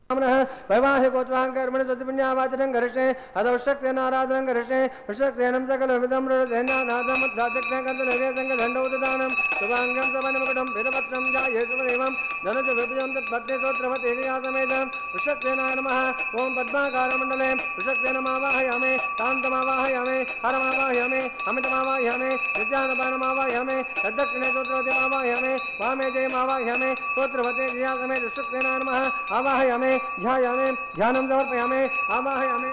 वैवाहिकोत्वां कर्मणि सद्पुण्यावाचनं करिष्ये अदौशक्तेन आराधनं करिष्ये विशक्तेनं सकलविदं मृतसेनानाथमुद्धाचक्तेन कन्दुलवेदङ्गदण्डोददानं शुभाङ्गं सवनमुकुटं वेदपत्रं जायेश्वरेवं धनुज विभुजं तत्पत्नीस्तोत्रवतेयासमेतं विशक्तेन नमः ॐ पद्माकारमण्डले विशक्तेनमावाहयामि शान्तमावाहयामि हरमावाहयामि अमितमावाहयामि विद्यानपानमावाहयामि तद्दक्षिणे स्तोत्रवतीमावाहयामि वामे जयमावाहयामि स्तोत्रवते जयासमेत विशक्तेन नमः आवाहयामि ध्यायामि ध्यानं समर्पयामि आवाहयामि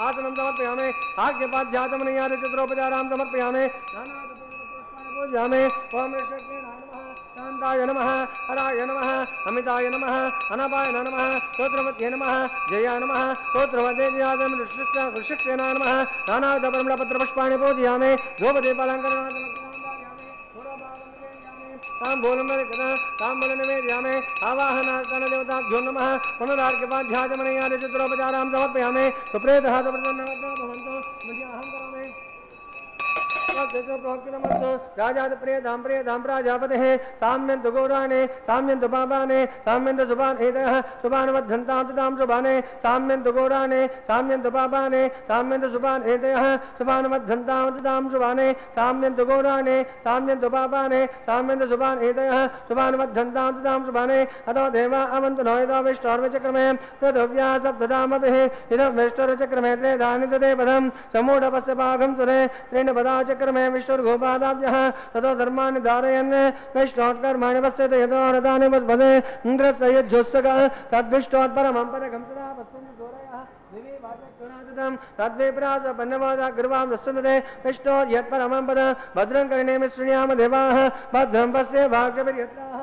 आसनं समर्पयामि आज्ञपाध्याचमनीयादि चित्रोपचारां समर्पयामि पूजयामि ओम ऋषिकेण नमः शान्ताय नमः हराय नमः अमिताय नमः अनपाय नमः स्तोत्रवत्ये नमः जयाय नमः स्तोत्रवते जयादं ऋषिकेण नमः नानाविधपरिमलपत्रपुष्पाणि पूजयामि धूपदीपालङ्करणार्थं ताम्बूलमेकदाम्बूलनिवेदयामि आवाहनार्चनदेवताभ्यो नमः पुनरार्घ्यपाध्याचमनीयादि चित्रोपचारां समर्पयामि सुप्रेतः सुप्रसन्नवतो भवन्तु मध्याहं करोमि राजाप्रियतां प्रियतां प्राजापतेः साम्यन्तु गौराणे साम्यन्तु पापाने साम्यन्तु शुभानेतयः शुभानवद्धन्तां तुतां शुभाने साम्यन्तु गौराणे साम्यन्तु पापाने साम्यन्तु शुभानेतयः शुभानवद्धन्तां तुतां शुभाने साम्यन्तु गौराणे साम्यन्तु पापाने साम्यन्तु शुभानेतयः शुभानवद्धन्तां तुतां शुभाने अतो देवा अवन्तु नो यतो विष्टोर्वचक्रमे पृथिव्या सप्तधामभिः इदं विष्टोर्वचक्रमे त्रेधानि तदे पदं समूढपस्य पाकं सुरे त्रीणि पदाचक्रमे विष्णुर्गोपादाभ्यः ततो धर्माणि धारयन् विष्णोत्कर्माणि पश्यते यतो रथानि वस्पदे इन्द्रस्य यज्जुस्सकः तद्विष्णोत्परमं पदकं तदा पश्यन्ति घोरयः दिवि वाचक्तुनादितं तद्विप्रास पन्नवादा गर्वां दस्सन्दते विष्णोर्यत्परमं पद भद्रं कर्णेमि शृणुयाम देवाः भद्रं पश्ये भाग्यभिर्यत्राः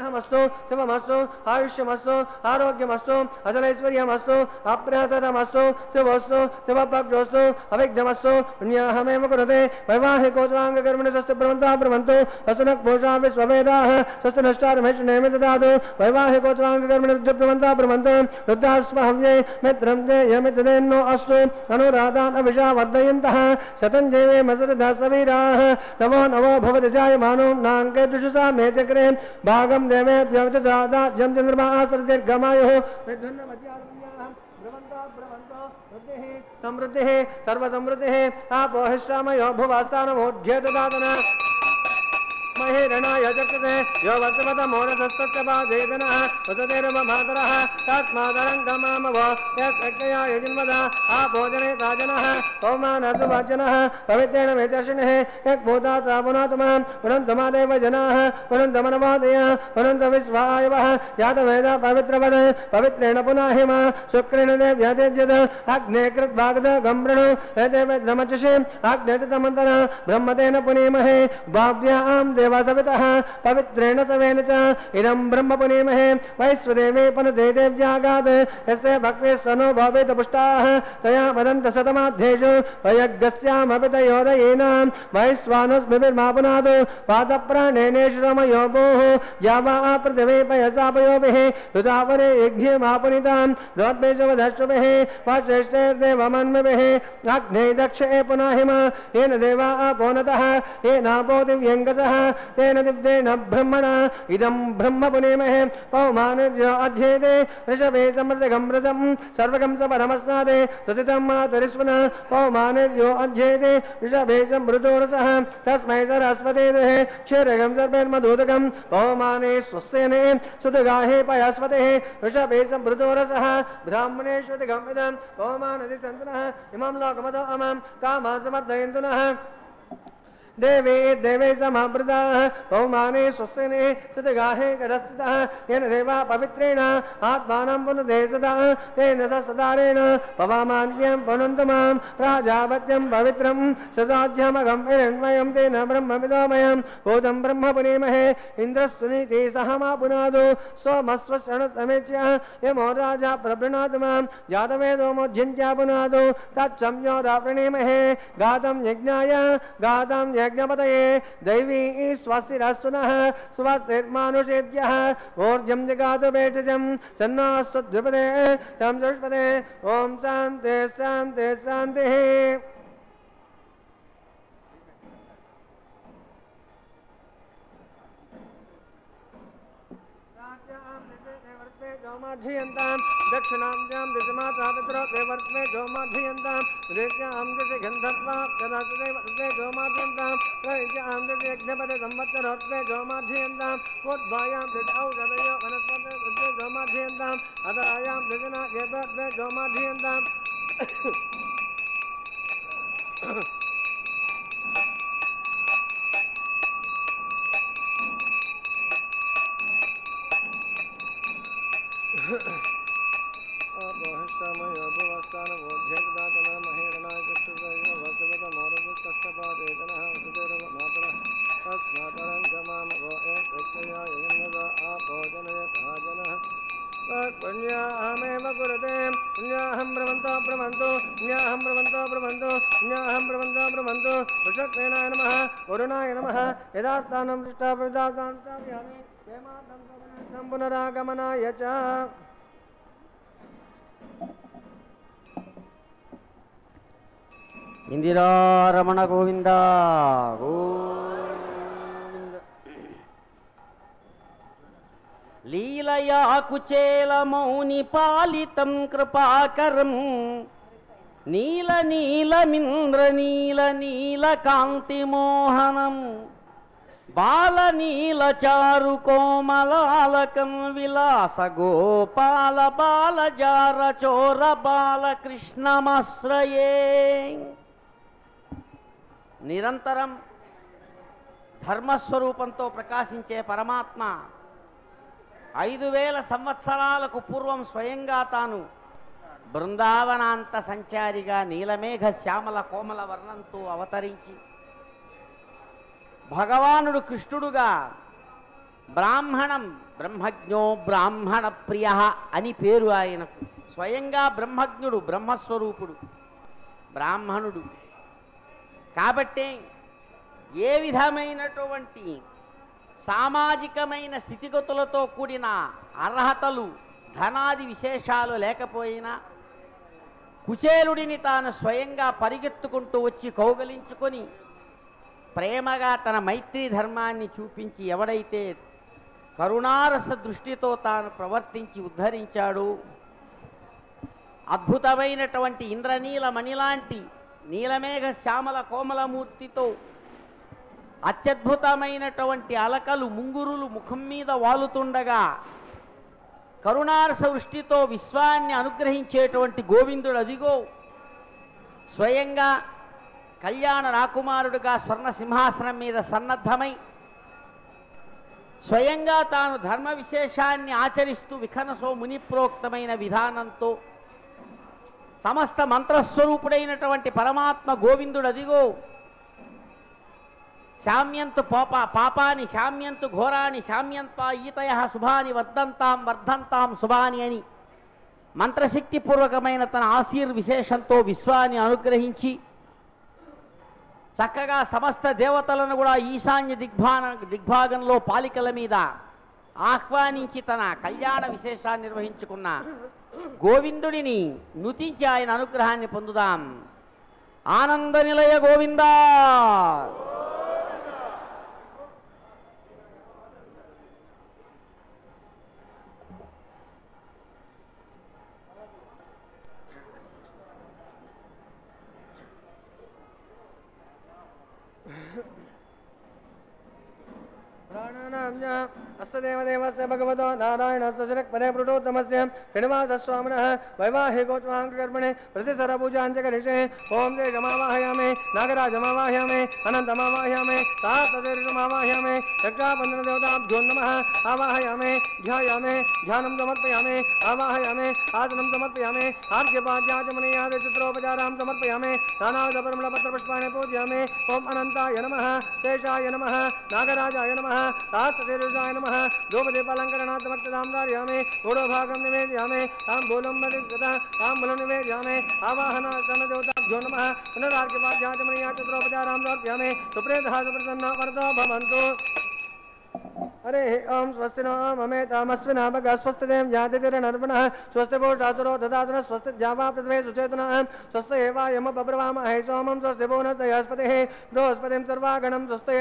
मस्तु शिवमस्तु आयुष्यमस्तु आरोग्यमस्तु अचलैश्वर्यमस्तु अप्रहतमस्तु शिवस्तु शिवपक्षोस्तु अविघ्नमस्तु पुण्याहमेव कुरुते वैवाहिकोत्वाङ्गकर्मणि स्वस्ति ब्रह्मन्तः ब्रह्मन्तु स्वस्तिनक्पूषा विश्ववेदाः स्वस्ति नष्टारमेषु ददातु वैवाहिकोत्वाङ्गकर्मणि ब्रह्मन्तः ब्रह्मन्तु रुद्रास्महव्ये मित्रं जयमितदेन्नो अस्तु अनुराधान् अभिषा वर्धयन्तः शतं जैवे मसरदा सवीराः नमो नमो भवति जायमानो नाङ्के दुषुषा मे चक्रे भागं देवेभ्यो दादा जम चंद्रमा दीर्घमायुः समृद्धिः सर्वसमृद्धिः आपोहिष्टामयो भुवास्तानमोढ्ये ददातन महेरणाय चक्षुषे यो वर्तमतमोरसस्तत्यपादेदनः वसतेर्ममातरः तस्मादरङ्गमामवो यत्प्रज्ञया यजिन्वद आभोजने साजनः पौमानसुवाचनः पवित्रेण मेचर्षिणः यक्भूता सा पुनातुमां पुनन्तमादेव जनाः पुनन्तमनवादय पुनन्तविश्वायवः यातवेद पवित्रवद पवित्रेण पुनाहिम शुक्रेण देव्यतेज्यद अग्ने कृद्भागद गम्रणु एतेवेद्रमचषे अग्नेतमन्तर ब्रह्मतेन पुनीमहे भाव्यां देवासवितः पवित्रेण सवेन च इदं ब्रह्म पुनीमहे वैश्वदेवे पनुते देव्यागात् यस्य भक्ते स्तनो भवेत पुष्टाः तया वदन्त शतमाध्येषु वयज्ञस्यामपि तयोदयेनां वैश्वानस्मिभिर्मा पुनादो पादप्राणेनेषु रमयोगोः यावा पृथिवी पयसापयोभिः ऋतापरे यज्ञमापुनितां द्रोद्वेषवधश्रुभिः वश्रेष्ठैर्देवमन्विभिः अग्ने दक्षे पुनाहिम येन देवा अपोनतः येनापो दिव्यङ्गसः तेन दिव्येन ब्रह्मणा इदं ब्रह्म पुनीमहे पौमानव्यो अध्येते ऋषभे समृद्धं रजं सर्वगं सपरमस्नादे सतितं मातरिस्वनः पौमानव्यो अध्येते ऋषभे समृद्धोरसः तस्मै सरस्वते देहे क्षीरगं सर्वैर्मधुदकं पौमाने स्वस्तेने सुदगाहे पयास्वतेः ऋषभे समृद्धोरसः ब्राह्मणेष्वतिगं इदं पौमानदि सन्तनः इमं लोकमतो अमं कामा समर्थयन्तु नः देवे देवे समावृताः पौमाने स्वस्तिने सुतगाहे करस्थितः येन देवा पवित्रेण आत्मानं पुनदे सदा तेन सदारेण पवामान्यं पुनन्तु मां प्राजापत्यं पवित्रं सदाध्यमगं हिरण्मयं तेन ब्रह्मविदोमयं भूतं ब्रह्म पुनीमहे इन्द्रस्तुनीति सह मा पुनादो सोमस्वशरणसमेच्य यमो राजा प्रवृणातु मां जातवेदो मोज्यन्त्या पुनादो तत्संयो रावृणीमहे गातं यज्ञाय गातं यज्ञपतये दैवी स्वस्तिरस्तु नः स्वस्तिर्मानुषेभ्यः ऊर्जं जगातु भेषजं सन्नास्तु द्विपदे तं चतुष्पदे ॐ शान्ति शान्ति शान्तिः रामाध्ययन्तां दक्षिणाभ्यां दिशमाता पितरो देवर्त्वे जोमाध्ययन्तां देश्यां दिशि गन्धत्वा तदास्ते वर्त्वे जोमाध्ययन्तां वैद्यां दिशि यज्ञपदे संवत्सरोत्वे जोमाध्ययन्तां कोद्भायां दिशि औषधयो वनस्पते वृद्धे जोमाध्ययन्तां अदरायां दिशिना येतत्वे जोमाध्ययन्तां पुण्याहमेव कुरुते पुण्याहं ब्रह्मन्तो ब्रह्मन्तो पुण्याहं ब्रह्मन्तो ब्रह्मन्तो पुण्याहं ब्रह्मन्तो ब्रह्मन्तो वृषक्सेनाय नमः वरुणाय नमः यदा स्थानं दृष्टा प्रदातां चार्यामि हेमातं पुनरागमनाय च ఇందిరారమణ గోవింద లీలయా కుచేల మౌని పాలితం కృపాకరం నీల నీలమింద్ర నీల నీల కాంతి మోహనం బాల నీల చారు కోమలాలకం విలాస గోపాల బాల జార చోర బాల కృష్ణమశ్రయే. నిరంతరం ధర్మస్వరూపంతో ప్రకాశించే పరమాత్మ 5000 సంవత్సరాలకు పూర్వం స్వయంగా తాను బృందావనాంత సంచారిగా నీలమేఘ శ్యామల కోమల వర్ణంతో అవతరించి భగవానుడు కృష్ణుడుగా బ్రాహ్మణం బ్రహ్మజ్ఞో బ్రాహ్మణ ప్రియ అని పేరు ఆయనకు. స్వయంగా బ్రహ్మజ్ఞుడు బ్రహ్మస్వరూపుడు బ్రాహ్మణుడు కాబట్టే ఏ విధమైనటువంటి సామాజికమైన స్థితిగతులతో కూడిన అర్హతలు ధనాది విశేషాలు లేకపోయినా కుచేలుడిని తాను స్వయంగా పరిగెత్తుకుంటూ వచ్చి కౌగలించుకొని ప్రేమగా తన మైత్రీ ధర్మాన్ని చూపించి ఎవడైతే కరుణారస దృష్టితో తాను ప్రవర్తించి ఉద్ధరించాడో అద్భుతమైనటువంటి ఇంద్రనీల మణిలాంటి నీలమేఘ శ్యామల కోమలమూర్తితో అత్యద్భుతమైనటువంటి అలకలు ముంగురులు ముఖం మీద వాలుతుండగా కరుణారస వృష్టితో విశ్వాన్ని అనుగ్రహించేటువంటి గోవిందుడు అదిగో స్వయంగా కళ్యాణ రాకుమారుడుగా స్వర్ణ సింహాసనం మీద సన్నద్ధమై స్వయంగా తాను ధర్మ విశేషాన్ని ఆచరిస్తూ విఖనసో మునిప్రోక్తమైన విధానంతో సమస్త మంత్రస్వరూపుడైనటువంటి పరమాత్మ గోవిందుడు అదిగో శామ్యంతు పాపాని శామ్యంతు ఘోరాని శామ్యంతా ఈతయ శుభాని వర్ధంతాం శుభాని అని మంత్రశక్తిపూర్వకమైన తన ఆశీర్విశేషంతో విశ్వాన్ని అనుగ్రహించి చక్కగా సమస్త దేవతలను కూడా ఈశాన్య దిగ్భాగంలో పాలికల మీద ఆహ్వానించి తన కళ్యాణ విశేషాన్ని నిర్వహించుకున్న గోవిందుడిని నుతించి ఆయన అనుగ్రహాన్ని పొందుదాం. ఆనంద నిలయ గోవిందా. अस्य देवदेवस्य भगवतो नारायणस्य शिरक्पदे प्रोटोत्तमस्य श्रीनिवासस्वामिनः वैवाहिकोत्सवाङ्गकर्मणे प्रतिसरपूजाञ्च करिष्ये. ओं जय जमावाहयामे नागराजमावाहयामे अनन्तमावाहयामे सहस्रशीर्षमावाहयामे यक्षाबन्धनदेवताभ्यो नमः आवाहयामे ध्यायामे ध्यानं समर्पयामे आवाहयामे आसनं समर्पयामे आर्घ्यपाद्याचमनीयादि चित्रोपचारां समर्पयामे नानाविधपरिमलपत्रपुष्पाणि पूजयामे. ओं अनन्ताय नमः शेषाय नमः नागराजाय नमः सहस्रशीर्षाय नमः द्रौपदीपालङ्करणार्थमर्थतां धारयामे गूढभागं निवेदयामे ताम्बूलं मलिकृता ताम्बूलं निवेदयामे आवाहनासनदेवताभ्यो नमः पुनरार्घ्यपाद्याचमनीया चित्रोपचारां समर्पयामे. सुप्रेतः सुप्रसन्ना वरदो भवन्तु. हरे ओम स्वस्ति नो ममेतामस्विनामग स्वस्तिदेव यादितिरनर्वणः स्वस्ति भूषासुरो ददातुनः स्वस्ति जावा पृथ्वी सुचेतनः स्वस्ति एवायम बब्रवामहे सोमं स्वस्ति भुवनस्पतिः बृहस्पतिं सर्वागणं स्वस्ति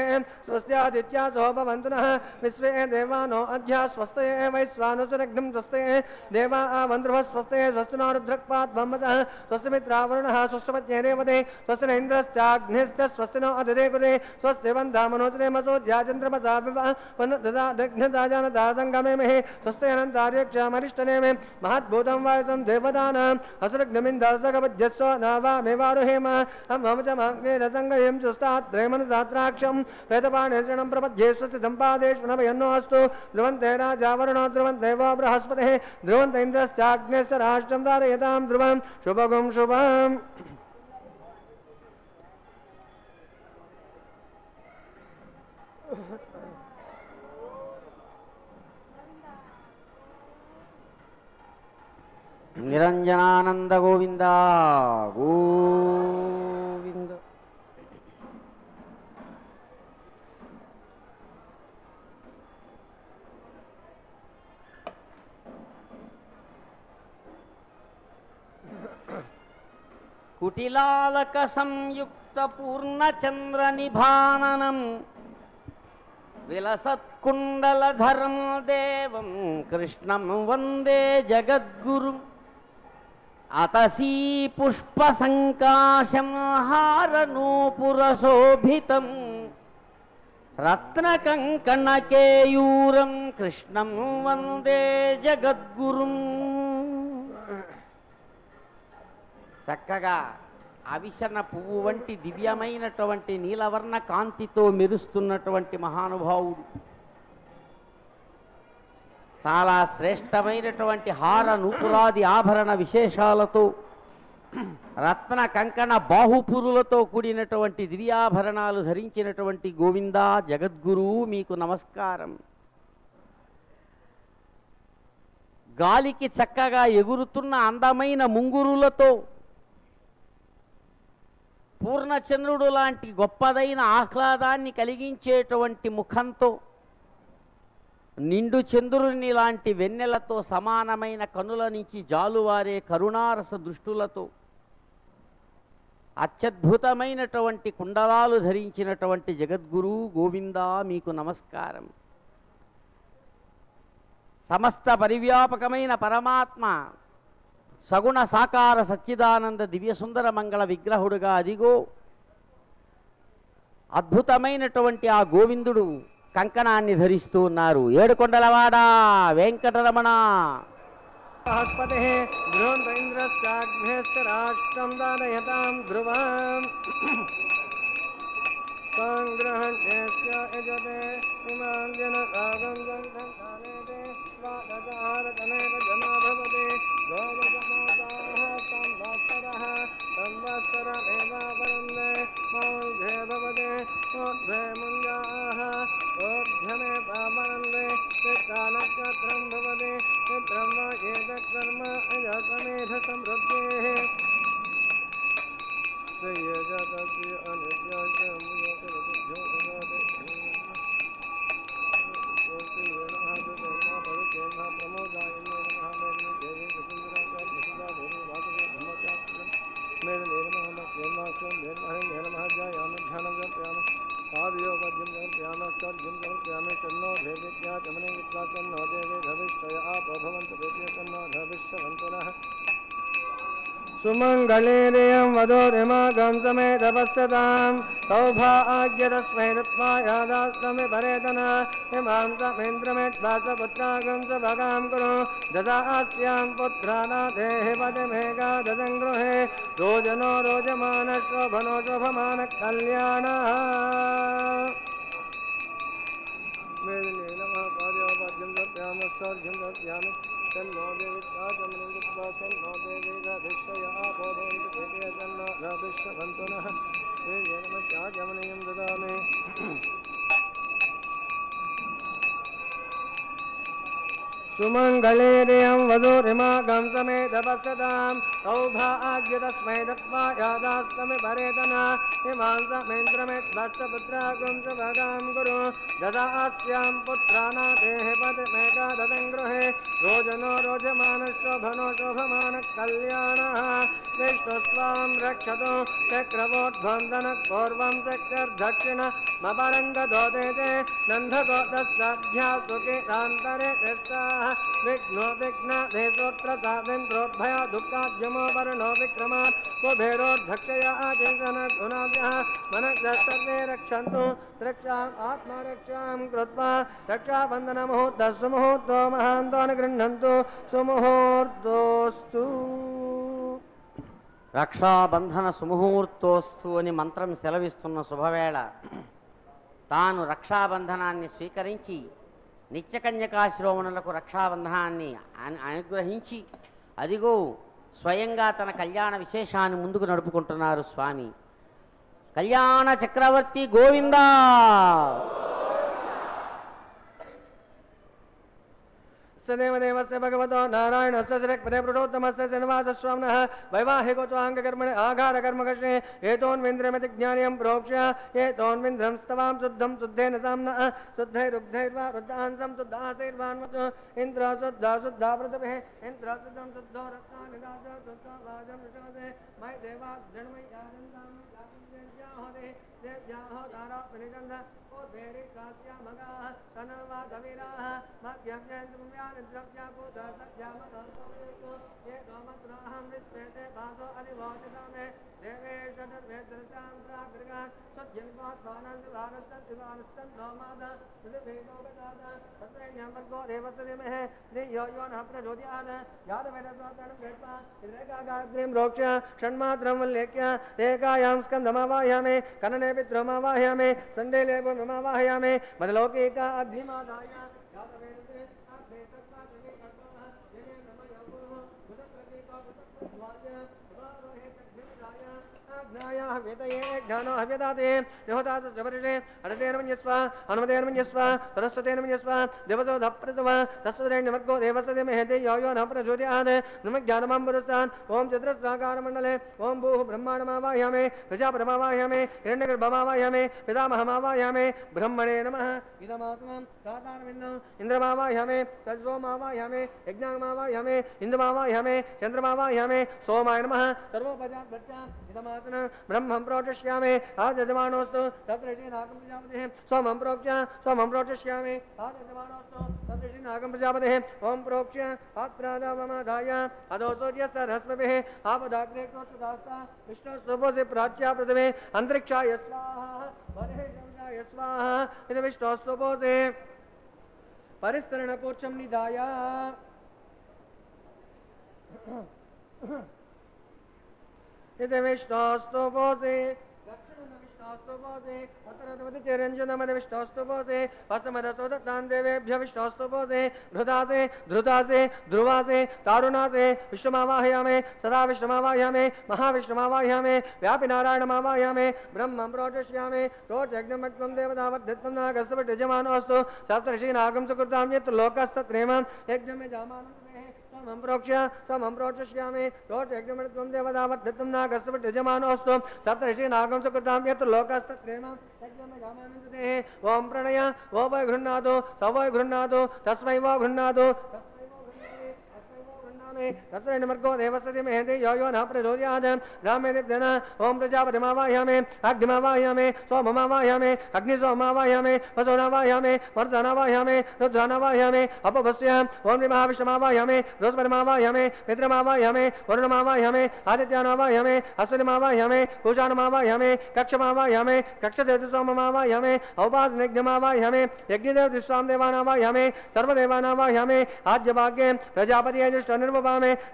स्वस्त्यादित्या सो भवन्तु नः विश्वे देवानो अद्या स्वस्ति वैश्वानुसुरग्निं स्वस्ति देवा वन्द्रुवः स्वस्ति स्वस्ति नो रुद्रक्पात् ब्रह्मसः स्वस्ति मित्रावरुणः स्वस्तिपत्यैरेवते स्वस्ति न इन्द्रश्चाग्निश्च स्वस्ति नो अधिदेवते स्वस्ति वन्धामनोचने मसो ज्याचन्द्रमसा विवः दग्धदाजानदासंगमे महे स्वस्ति अनन्तार्यक्षामरिष्टने मे महद्भूतं वायुसं देवदानाम् असुरग्नमिन्दर्शकवज्जस्व नावामेवारुहेम हम च माग्नेरसङ्गयं सुस्तात्रेमनसात्राक्षं प्रेतपाणेषणं प्रपद्ये स्वस्य सम्पादेष्वनभयन्नो अस्तु ध्रुवन्ते राजावरुणो ध्रुवन्तेवो बृहस्पतिः ध्रुवन्त इन्द्रश्चाग्नेश्च राष्ट्रं धारयतां ध्रुवं शुभगुं शुभम् నిరంజనానంద గోవింద గోవింద. కుటిలాలక సంయుక్త పూర్ణచంద్ర నిభాననం విలసత్కుండలధరం దేవం కృష్ణం వందే జగద్గురుం అతసీ పుష్పసంకాశం హారనూపురశోభితం రత్నకంకణకేయూరం కృష్ణం వందే జగద్గురుం. చక్కగా అవిశన పువ్వు వంటి దివ్యమైనటువంటి నీలవర్ణ కాంతితో మెరుస్తున్నటువంటి మహానుభావుడు, చాలా శ్రేష్టమైనటువంటి హార నూపురాది ఆభరణ విశేషాలతో రత్న కంకణ బాహుపురులతో కూడినటువంటి దివ్యాభరణాలు ధరించినటువంటి గోవిందా జగద్గురు మీకు నమస్కారం. గాలికి చక్కగా ఎగురుతున్న అందమైన ముంగురులతో పూర్ణచంద్రుడు లాంటి గొప్పదైన ఆహ్లాదాన్ని కలిగించేటువంటి ముఖంతో నిండు చంద్రుని లాంటి వెన్నెలతో సమానమైన కనుల నుంచి జాలువారే కరుణారస దృష్టులతో అత్యద్భుతమైనటువంటి కుండలాలు ధరించినటువంటి జగద్గురు గోవిందా మీకు నమస్కారం. సమస్త పరివ్యాపకమైన పరమాత్మ సగుణ సాకార సచ్చిదానంద దివ్యసుందర మంగళ విగ్రహుడుగా అదిగో అద్భుతమైనటువంటి ఆ గోవిందుడు కంకణాన్ని ధరిస్తూ ఉన్నారు. ఏడుకొండలవాడ వెంకటరమణ. బృహస్పతిః ధ్రువంత ఇంద్రశ్చాగ్నేశ్చ రాష్ట్రం దారయతాం ధ్రువం సంగ్రహణ్యేస్య యజతే ఇమాం జనతాగం జంతకాలేతే వాదదారతనేవ జనో భవతి గోవజమాదాః సంవత్సరః సంవత్సరమేవావరుందే మౌఢ్యే భవతే మోఢ్యే ముంజాః ఓఢ్యమే పావరందే చిత్తానక్షత్రం భవతి చిత్రం వా ఏతత్కర్మ అజసమేధ సమృద్ధేః శ్రేయజతస్య అనిత్యస్య ముయోగరతుభ్యో భవతి सुमंगलेरियं वधोरिमागं समेतपश्यतां सौभाग्यरस्मै दत्त्वायादास्तमे परेतना इमां समेन्द्रमेत्वासपुत्रागं स भगां कुरु ददास्यां पुत्रानाथेः पदमेका ददङ्गृहे रोजनो रोजमानशोभनो शोभमानकल्याणः वेदने नमः पादयोपाद्यं दत्यामस्तर्घ्यं दत्यामि तन्नो देवित्वाचमनिन्द्वा तन्नो देवीरभिषय आपोभवन्तु ते तन्नो रभिष्यवन्तु नः वेदे नमश्चागमनीयं ददामि. सुमङ्गलेरियं वधूरिमागं समेतपश्यतां सौभाग्य तस्मै दत्त्वा यादास्तमे परेतना इमां समेन्द्रमेद्भस्तपुत्रागं च भगां गुरु ददास्यां पुत्रानादेः पतिमेकादतं गृहे रोजनो रोजमानशोभनो शोभमानः कल्याणः विष्णुस्वां रक्षतो चक्रवोद्भन्दनः पूर्वं चक्रर्दक्षिणमपरङ्गदोदेते नन्दगोदस्ताभ्यासुकेतान्तरे तिष्ठाः विघ्नो विघ्नदेशोत्रतावेन्द्रोद्भय दुःखाद्यमो वर्णो विक्रमात् कुबेरोद्धक्षया आचेतनगुणाभ्यः मनः सर्वे रक्षन्तु रक्षाम् आत्मरक्षां कृत्वा रक्षाबन्धनमुहूर्तः सुमुहूर्तो महान्तो न गृह्णन्तु सुमुहूर्तोऽस्तु రక్షాబంధన సుముహూర్తోస్తు అని మంత్రం సెలవిస్తున్న శుభవేళ తాను రక్షాబంధనాన్ని స్వీకరించి నిత్యకన్యకాశ్రోమణులకు రక్షాబంధనాన్ని అనుగ్రహించి అదిగో స్వయంగా తన కళ్యాణ విశేషాన్ని ముందుకు నడుపుకుంటున్నారు స్వామి. కళ్యాణ చక్రవర్తి గోవిందా. देवदेवस्य भगवतो नारायणस्य श्रीपदे प्रोटोत्तमस्य श्रीनिवासस्वामिनः वैवाहिकोत्वाङ्गकर्मणे आघारकर्मकर्षणे एतोन्विन्द्रमति ज्ञानियं प्रोक्ष्य एतोन्विन्द्रं स्तवां शुद्धं शुद्धेन साम्नः शुद्धैरुग्धैर्वा वृद्धांसं शुद्धासैर्वान्वतो इन्द्र शुद्धा शुद्धा पृथिभिः इन्द्र शुद्धं शुद्धो रत्नानिदाजो शुद्धो वाजं विशवसे मयि देवा जन्मय्यानन्दां याहोदे देव्याः तारापनिगन्ध ओर्भेरि कास्यामगाः तनवादवीराः मध्यव्यान्द्रव्याभूतसत्यामगो ये गोमत्राहं विस्मृते भासो अधिवोचितामे देवेश सर्वेन्द्रतां प्राकृगान् सज्जन्वात्मानन्दभारस्तद्विवानस्तन् नोमाद सुधिभेदोगदाद तत्रैन्यमर्गो देवसदिमः श्रीयो यो नः प्रचोदयात् यादवेदस्वातनं भेत्वा इन्द्रकागाग्निं रोक्ष्य षण्मात्रं उल्लेख्य एकायां स्कन्धमावाहयामि कनने पितृमावाहयामि सण्डेलेपमावाहयामि मदलौकिका अग्निमादाय यादवेदे अग्ने तत्त्वाग्नि कर्मः येन नमः गुरुः बुधप्रतीको बुधप्रध्वाय उपारोहे तद्भिदाय ज्ञायाः वेदये ज्ञानो हव्यदाते निहोतास जबरिषे अनतेन मन्यस्व अनुमतेन मन्यस्व सरस्वतेन मन्यस्व देवसो धप्रतव तस्वरेण्यमर्गो देवसदे महेते यो यो न प्रचोदयात् नमः ज्ञानमां पुरस्तान् ओं चतुरस्राकारमण्डले ओं भूः ब्रह्माण्डमावाहयामि प्रजापतिमावाहयामि हिरण्यगर्भमावाहयामि पितामहमावाहयामि ब्रह्मणे नमः इदमात्मं दातारविन्दं इन्द्रमावाहयामि तत्सोमावाहयामि यज्ञमावाहयामि इन्दुमावाहयामि चन्द्रमावाहयामि सोमाय नमः सर्वोपजाभ्यः इदमासन ब्रह्मं प्रोचष्यामि आजमानोस्तु तत्रैनागं प्रजापतिः सोमं प्रोक्ष्यामि आजमानोस्तु तत्रैनागं प्रजापतिः ओं प्रोक्ष्य आत्रादावमादाय अदोसोर्यस्तरस्मभिः आपदाग्नेकोत्सदास्ता विष्णुस्तुभोसि प्राच्या पृथिवे अन्तरिक्षाय स्वाहा बर्हिषंसाय स्वाहा इति विष्णुस्तुभोसि परिसरणकोच्छं निधाय इति विष्णुस्तुभोसि विष्णुस्तुभोसि अतरद्वति चिरञ्जनमद विष्णुस्तुभोसि पश्चिमदसोदत्तान् देवेभ्य विष्णुस्तुभोसि धृतासे धृतासे ध्रुवासे तारुणासे विष्णुमावाहयामि सदा विष्णुमावाहयामि महाविष्णुमावाहयामि व्यापिनारायणमावाहयामि ब्रह्मं प्रोचष्यामि प्रोचयज्ञमट्वं देवतावद्धित्वं नागस्तपट्यजमानोऽस्तु सप्तर्षीनागं सुकृतां यत् लोकस्तत्रेमं यज्ञं यजामानं सोमं प्रोचष्यामि प्रोचयज्ञमट्वं देवतावद्धित्वं नागस्तपट्यजमानोऽस्तु सप्तर्षीनागं सुकृतां यत् लोकस्तत्रेमं यज्ञं यजामानं ओं प्रणय वो वै गृह्णातु स वै गृह्णातु तस्मै वो गृह्णातु तस्मैर्गो देवसति महेते यो यो नः प्रचोदयात् रामे दिव्यन ओं प्रजापतिमावाहयामि अग्निमावाहयामि सोममावाहयामि अग्निसोममावाहयामि वसोनावाहयामि वर्धनावाहयामि रुद्रानावाहयामि अपभस्याम् ओं महाविष्णुमावाहयामि बृहस्पतिमावाहयामि मित्रमावाहयामि वरुणमावाहयामि आदित्यानावाहयामि अश्विनिमावाहयामि कुशानमावाहयामि कक्षमावाहयामि कक्षदेवसोममावाहयामि औपासनयज्ञमावाहयामि यज्ञदेवतिष्ठां देवानावाहयामि सर्वदेवानावाहयामि आज्यभाग्ये प्रजापतियजुष्टनिर्वपामि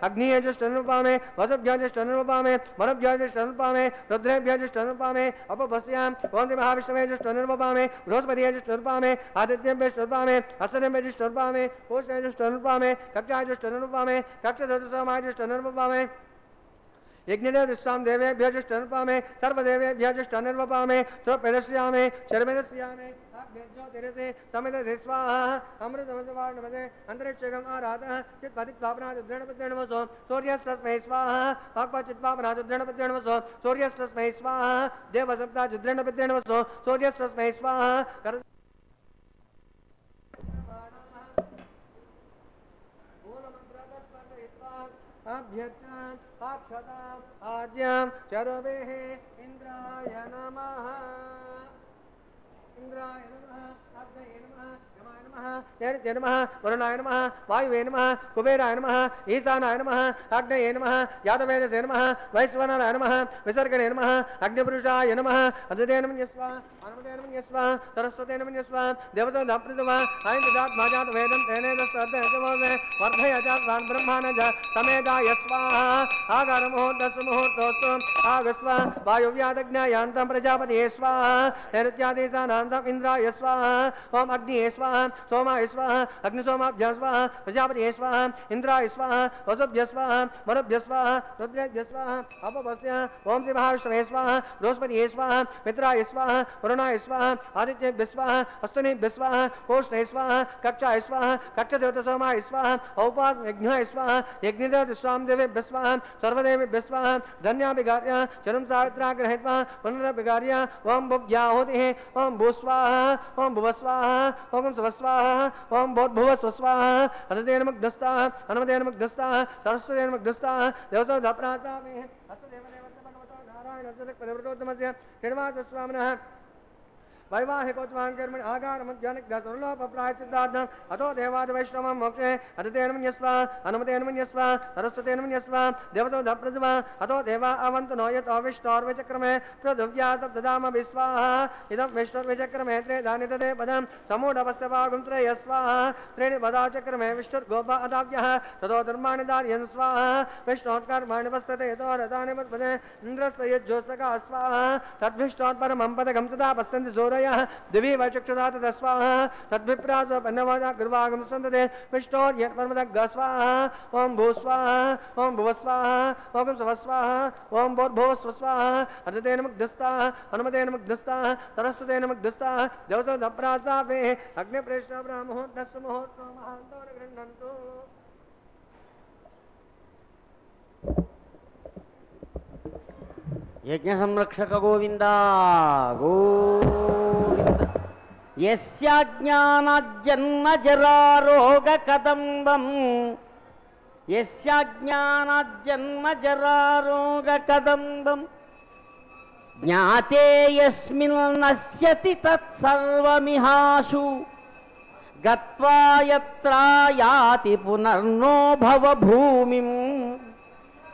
अग्नियजुष्टनिर्वपामि वसुभ्यजुष्टनिर्वपामि मनभ्यजुष्टनिर्वपामि रुद्रेभ्यजुष्टनिर्वपामि अपभस्याम् ओं महाविष्णुवेजुष्टनिर्वपामि बृहस्पतियजुष्टनिर्वपामि आदित्येभ्यजुष्टनिर्वपामि अश्विनेभ्यजुष्टनिर्वपामि पूष्णेभ्यजुष्टनिर्वपामि कक्षाजुष्टनिर्वपामि कक्षदेवसोमाजुष्टनिर्वपामि यज्ञदेवस्वाम देवेभ्यः जुष्टनुपामे सर्वदेवेभ्यः जुष्टनिर्वपामे स्वपेदस्यामे शर्मेदस्यामे ज्योतिरसे समिदसे स्वाहा अमृतमसवार्णमसे अंतरिक्षगम् आराधः चित्पादित्वापनादुद्रणपद्रणमसो सूर्यस्तस्मै स्वाहा पाक्पाचित्पापनादुद्रणपद्रणमसो सूर्यस्तस्मै स्वाहा देवसप्ताजुद्रणपद्रणमसो सूर्यस्तस्मै स्वाहा अभ्यर्थां पाक्षताम् आज्यां चरवेः इंद्राय नमः इंद्राय नमः अग्नये नमः यमाय नमः नैऋत्ये नमः वरुणाय नमः वायुवे नमः कुबेराय नमः ईशानाय नमः अग्नये नमः यादवेदसे नमः वैश्वनाराय नमः विसर्गणे नमः अग्निपुरुषाय नमः अद्वैते नमः यस्वा अनमते नमः यस्वा सरस्वते नमः यस्वा देवसोदाप्रितवा आयन्द्रात्माजात वेदं तेनेदस्तद्दयतमोसे वर्धयजात्वान् ब्रह्माणज समेदाय स्वाहा आगारमुहूर्तस्मुहूर्तोऽस्तु आगस्व वायुव्यादग्न्यायान्तं प्रजापतिये स्वाहा नैऋत्यादेशानान्तम् इंद्राय स्वाहा ओम अग्निये स्वाहा सोमाय स्वाहा अग्निसोमाभ्यां स्वाहा प्रजापतिये स्वाहा इंद्राय स्वाहा वसुभ्यः स्वाहा मरुभ्यः स्वाहा रुद्रेभ्यः स्वाहा अपवस्य ओम श्री महाविष्णवे स्वाहा बृहस्पतिये स्वाहा मित्राय स्वाहा वरुणाय स्वाहा आदित्येभ्यः स्वाहा अश्विनीभ्यः स्वाहा कोष्ठे स्वाहा कक्षाय स्वाहा कक्षदेवतसोमाय स्वाहा औपासयज्ञाय स्वाहा यज्ञदेवस्वामदेवेभ्यः स्वाहा सर्वदेवेभ्यः स्वाहा धन्याभिगार्य चरम सावित्राग्रहित्वा पुनरभिगार्य ओम भुव्याहुतिः ओम भूस्वाहा ओम भुवस्वाहा ओम स्वस्वाहा ओम भूर्भुवस्वस्वाहा अनतेन मुग्धस्ताः अनुमतेन मुग्धस्ताः सरस्वतेन मुग्धस्ताः देवसोदाप्रासामे हस्तदेवदेवस्य भगवतो नारायणस्य श्रीनिवासस्वामिनः वैवाहिकोत्सवान् कर्मणि आगारमध्यानिग्धसुरलोपप्रायश्चित्तार्थम् अतो देवादिवैष्णवं मोक्षे अदितेन मन्यस्व अनुमतेन मन्यस्व सरस्वतेन मन्यस्व देवतोदप्रतिमा अतो देवा अवन्तनो यतो विष्णोर्विचक्रमे पृथिव्या सप्तधाम विस्वाहा इदं विष्णुर्विचक्रमे त्रेधानि तदे पदं समूढवस्तवागुं त्रय स्वाहा त्रीणि पदाचक्रमे विष्णुर्गोपा अदाव्यः ततो धर्माणि धारयन् स्वाहा विष्णोत्कर्माणि वस्तते यतो रथानि वत्पदे इन्द्रस्य यज्जोत्सका स्वाहा तद्विष्णोत्परमं पदकं सदा पश्यन्ति जोर दिवी वैचक्षुधा तस्वाहा तद्विप्रास पन्नवादा गुरुवागम संतते विष्णोर्यत्परमदग्ग स्वाहा ओम भूस्वाहा ओम भुवस्वाहा ओम स्वस्वाहा ओम भूर्भुवस्वाहा अदितेन मुग्धस्ताः अनुमतेन मुग्धस्ताः सरस्वतेन मुग्धस्ताः देवसोदप्रासावे अग्निप्रेष्ठा ब्राह्मोत्तस्य मुहूर्तो महान्तो गृह्णन्तु यज्ञ संरक्षक गोविंद गोविंद यस्याज्ञानाज्जन्म जरारोग कदम्बं यस्याज्ञानाज्जन्म जरारोग कदम्बं ज्ञाते यस्मिन् नश्यति तत्सर्वमिहाशु गत्वा यत्र याति पुनर्नो भवभूमिं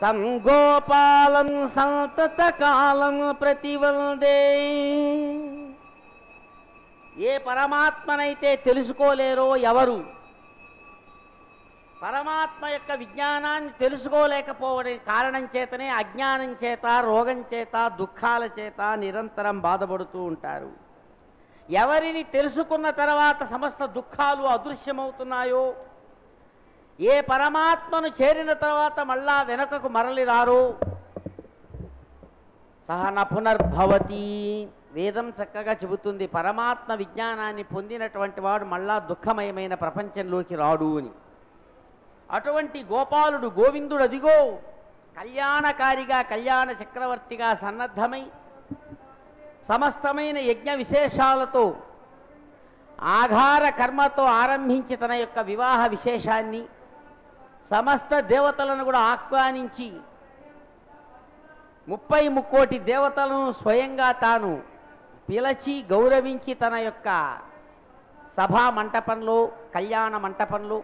तं गोपालं संततकालं प्रतिवन्दे ఏ పరమాత్మనైతే తెలుసుకోలేరో ఎవరు పరమాత్మ యొక్క విజ్ఞానాన్ని తెలుసుకోలేకపోవడం కారణం చేతనే అజ్ఞానం చేత రోగం చేత దుఃఖాల చేత నిరంతరం బాధపడుతూ ఉంటారు. ఎవరిని తెలుసుకున్న తర్వాత సమస్త దుఃఖాలు అదృశ్యమవుతున్నాయో, ఏ పరమాత్మను చేరిన తర్వాత మళ్ళా వెనకకు మరలి రారో సహన పునర్భవతి. వేదం చక్కగా చెబుతుంది పరమాత్మ విజ్ఞానాన్ని పొందినటువంటి వాడు మళ్ళా దుఃఖమయమైన ప్రపంచంలోకి రాడు అని. అటువంటి గోపాలుడు గోవిందుడు అదిగో కళ్యాణకారిగా కళ్యాణ చక్రవర్తిగా సన్నద్ధమై సమస్తమైన యజ్ఞ విశేషాలతో ఆధార కర్మతో ఆరంభించి తన యొక్క వివాహ విశేషాన్ని సమస్త దేవతలను కూడా ఆహ్వానించి 33 కోటి దేవతలను స్వయంగా తాను పిలిచి గౌరవించి తన యొక్క సభా మంటపంలో కళ్యాణ మంటపంలో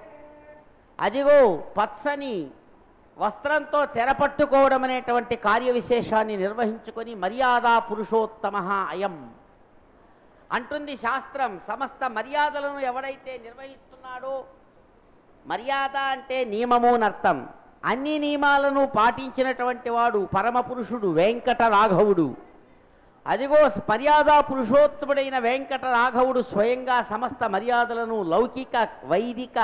అదిగో పచ్చని వస్త్రంతో తెరపట్టుకోవడం అనేటువంటి కార్య విశేషాన్ని నిర్వహించుకొని మర్యాదా పురుషోత్తమ అయం అంటుంది శాస్త్రం. సమస్త మర్యాదలను ఎవడైతే నిర్వహిస్తున్నాడో, మర్యాద అంటే నియమము అర్థం, అన్ని నియమాలను పాటించినటువంటి వాడు పరమపురుషుడు వెంకట రాఘవుడు. అదిగో మర్యాదా పురుషోత్తముడైన వెంకట రాఘవుడు స్వయంగా సమస్త మర్యాదలను లౌకిక వైదిక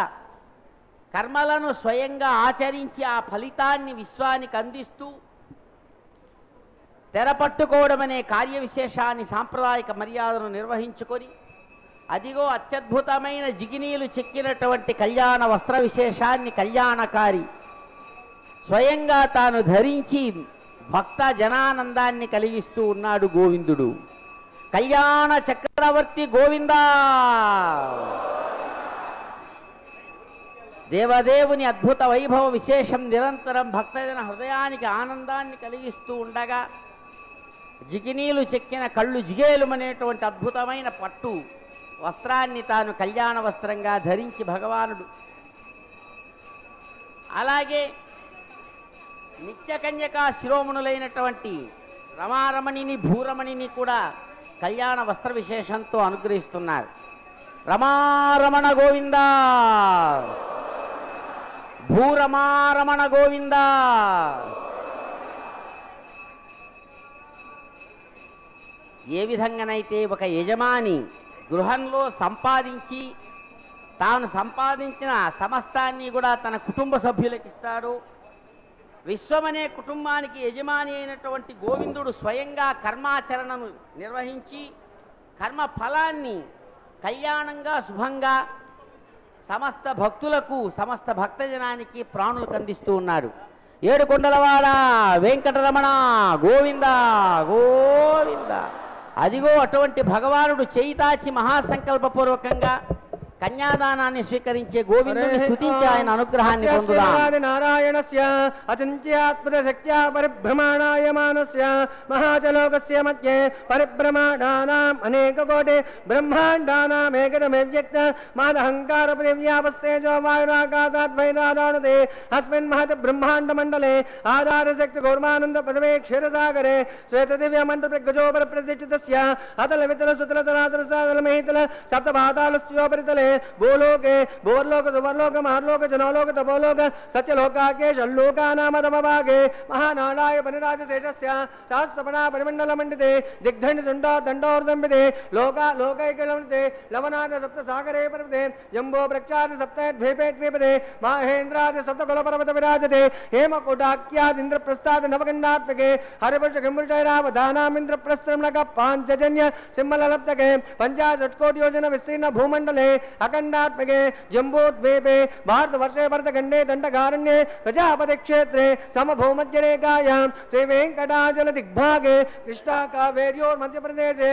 కర్మలను స్వయంగా ఆచరించి ఆ ఫలితాన్ని విశ్వానికి అందిస్తూ తెరపట్టుకోవడం అనే కార్య విశేషాన్ని సాంప్రదాయక మర్యాదను నిర్వహించుకొని అదిగో అత్యద్భుతమైన జిగినీలు చెక్కినటువంటి కళ్యాణ వస్త్ర విశేషాన్ని కళ్యాణకారి స్వయంగా తాను ధరించి భక్త జనానందాన్ని కలిగిస్తూ ఉన్నాడు గోవిందుడు. కళ్యాణ చక్రవర్తి గోవిందా. దేవదేవుని అద్భుత వైభవ విశేషం నిరంతరం భక్తజన హృదయానికి ఆనందాన్ని కలిగిస్తూ ఉండగా జిగినీలు చెక్కిన కళ్ళు జిగేలుమనేటువంటి అద్భుతమైన పట్టు వస్త్రాన్ని తాను కళ్యాణ వస్త్రంగా ధరించి భగవానుడు, అలాగే నిత్యకన్యకా శిరోమణులైనటువంటి రమారమణిని భూరమణిని కూడా కళ్యాణ వస్త్ర విశేషంతో అనుగ్రహిస్తున్నారు. రమారమణ గోవిందా, భూరమారమణ గోవిందా. ఏ విధంగానైతే ఒక యజమాని గృహంలో సంపాదించి తాను సంపాదించిన సమస్తాన్ని కూడా తన కుటుంబ సభ్యులకు ఇస్తాడు, విశ్వమనే కుటుంబానికి యజమాని అయినటువంటి గోవిందుడు స్వయంగా కర్మాచరణను నిర్వహించి కర్మ ఫలాన్ని కళ్యాణంగా శుభంగా సమస్త భక్తులకు సమస్త భక్తజనానికి ప్రాణులకు అందిస్తూ ఉన్నాడు. ఏడుకొండలవాడ వెంకటరమణ గోవింద గోవింద. అదిగో అటువంటి భగవానుడు చేయితాచి మహాసంకల్పపూర్వకంగా కన్యాదానాన్ని స్వీకరించే గోవిందుని స్తుతించి ఆయన అనుగ్రహాన్ని పొందుదాం. నారాయణస్య అచింత్యాత్మత శక్త్యా పరిభ్రమాణాయమానస్య మహాచలోకస్య మధ్యే పరిభ్రమాణానాం అనేక కోటి బ్రహ్మాండానాం ఏకదమవ్యక్త మాదహంకార పృథివ్యాపస్తేజో వాయురాకాశాద్వైరాదానుతే అస్మిన్ మహత్ బ్రహ్మాండ మండలే ఆధార శక్తి గౌర్మానంద పదవే క్షీరసాగరే శ్వేత దివ్య మంత్ర ప్రగజోపర ప్రతిష్ఠితస్య అతల వితల సుతల తరాతల సాదల మహితల సప్తపాతాళస్యోపరితలే భూలోకే భూవర్లోక సువర్లోక మహర్లోక జనోలోక తపోలోక సత్యలోకాకే షల్లోకానామదమభాగే మహానాడాయ పరిరాజశేషస్య శాస్త్రపణా పరిమండల మండితే దిగ్ధండి దుండో దండోర్దంబితే లోకైకలమితే లవనాథ సప్త సాగరే పర్వతే జంబో ప్రఖ్యాతి సప్తద్వీపే ద్వీపదే మహేంద్రాది సప్తకుల పర్వత విరాజతే హేమకూటాఖ్యాదింద్రప్రస్థాది నవగండాత్మకే హరిపురుష కింపురుషైరావధానామింద్రప్రస్థంలక పాంచజన్య సింహలలప్తకే పంచాశట్కోటి యోజన విస్తీర్ణ భూమండలే అఖండాత్మకే జంబూద్వీపే భారతవర్షే భరతఖండే దండకారణ్యే ప్రజాపతి క్షేత్రే సమభూమధ్యరేఖాయాం శ్రీ వెంకటాచల దిగ్భాగే కృష్ణా కావేర్యోర్ మధ్యప్రదేశే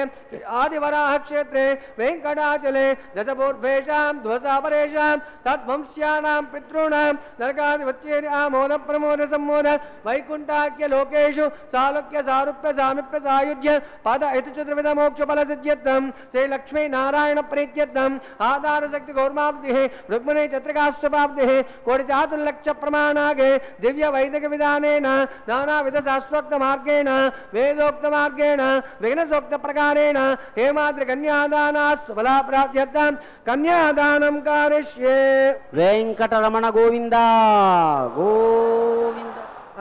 ఆదివరాహ క్షేత్రే వెంకటాచలే దశపూర్వేషాం ధ్వసాపరేషాం తద్వంశ్యానాం పితॄణాం నరకాధిపత్యేని ఆమోద ప్రమోద సమ్మోద వైకుంఠాఖ్య లోకేషు సాలోక్య సారూప్య సామీప్య సాయుధ్య పద ఇతి చతుర్విధ మోక్ష ఫల సిద్ధ్యర్థం శ్రీ లక్ష్మీ నారాయణ ప్రీత్యర్థం ఆధార శక్తి గౌర్మాబ్ధి రుక్మిణీ చత్రికాశ్వపాబ్ధి కోటి చాతుర్లక్ష ప్రమాణాగే దివ్య వైదిక విధానేన నానావిధ శాస్త్రోక్త మార్గేణ వేదోక్త మార్గేణ విఘ్నసోక్త ప్రకారేణ హేమాద్రి కన్యాదానాస్తు ఫలాప్రాప్త్యర్థం కన్యాదానం కారిష్యే. వెంకటరమణ గోవింద గోవింద.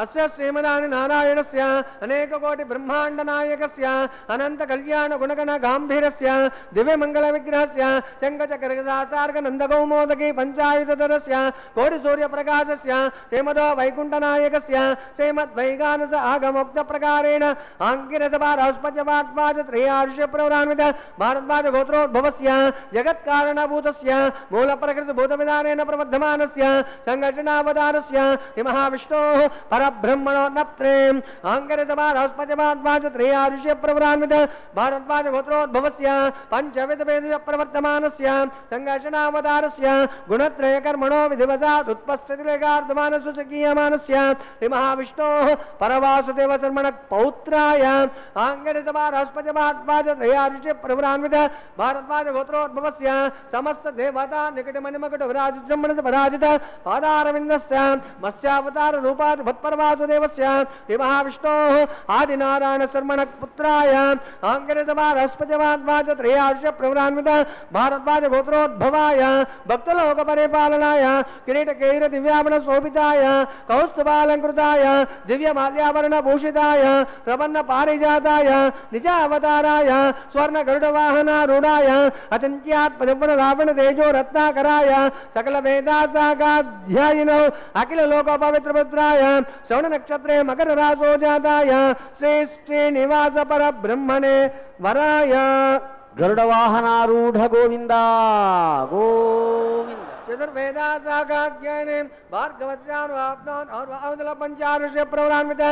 అస్య శ్రీమదాని నారాయణస్య అనేక కోటి బ్రహ్మాండ నాయకస్య అనంత కళ్యాణ గుణగణ గాంభీరస్య దివ్య మంగళ విగ్రహస్య శంఖచక్రగదాసార్గ నందగౌమోదకి పంచాయుధరస్య కోటి సూర్య ప్రకాశస్య శ్రీమదో వైకుంఠ నాయకస్య శ్రీమద్ వైగానస ఆగమోక్త ప్రకారేణ ఆంకిరస భారస్పత్యవాద్వాజ త్రయార్ష ప్రవరాన్విత భారద్వాజ గోత్రోద్భవస్య జగత్కారణభూతస్య మూల ప్రకృతి భూత విధానేన ప్రవర్ధమానస్య సంఘర్షణావతారస్య మహావిష్ణోః పరబ్రహ్మణోన్నప్త్రే ఆంకరితమారాస్పత్యవాద్వాజ త్రయార్ష ప్రవరాన్విత భారద్వాజ గోత్రోద్భవస్య పంచవిధ వేద ప్రవర్తమానస్య సంఘర్షణావతారస్య గుణత్రయ కర్మణో విధివసాద్ ఉత్పస్థితిరేకార్ధమానసు సకీయమానస్య మహావిష్ణోః పరవాసుదేవ శర్మణ పౌత్రాయ ఆంకరితమారాస్పత్యవాద్వాజ త్రయార్ష ప్రవరాన్విత భారద్వాజ గోత్రోద్భవస్య సమస్త దేవతా నికటమణిమకుట విరాజిత పరాజిత పాదారవిందస్య మత్స్యావతార రూపాది భత్పరవాసుదేవస్య మహావిష్ణోః ఆదినారాయణ శర్మణ పుత్రాయ ఆంకరితమారాస్పత్యవాద్వాజ త్రయార్ష ప్రవరాన్విత భారద్వాజ గోత్రోద్భవాయ భక్తలోక పరిపాలనాయ కిరీటకైర దివ్యాభరణ శోభితాయ కౌస్తుభాలంకృతాయ దివ్య మాల్యాభరణ భూషితాయ ప్రపన్న పారిజాతాయ నిజావతారాయ స్వర్ణ గరుడ వాహనారూఢాయ అచింత్యాత్మజపుర రావణ తేజో రత్నాకరాయ సకల వేదాసాగాధ్యాయినో అఖిల లోక పవిత్ర పుత్రాయ श्रवण नक्षत्रे मकर राशो जाताय श्री श्रीनिवास परब्रह्मणे वराय गरुड़ वाहनारूढ़ गोविंद गोविंद चतुर्वेदा शाखाज्ञाने भार्गवस्यानुवाप्नोन् और अवदल पंचारुष्य प्रवरान्वित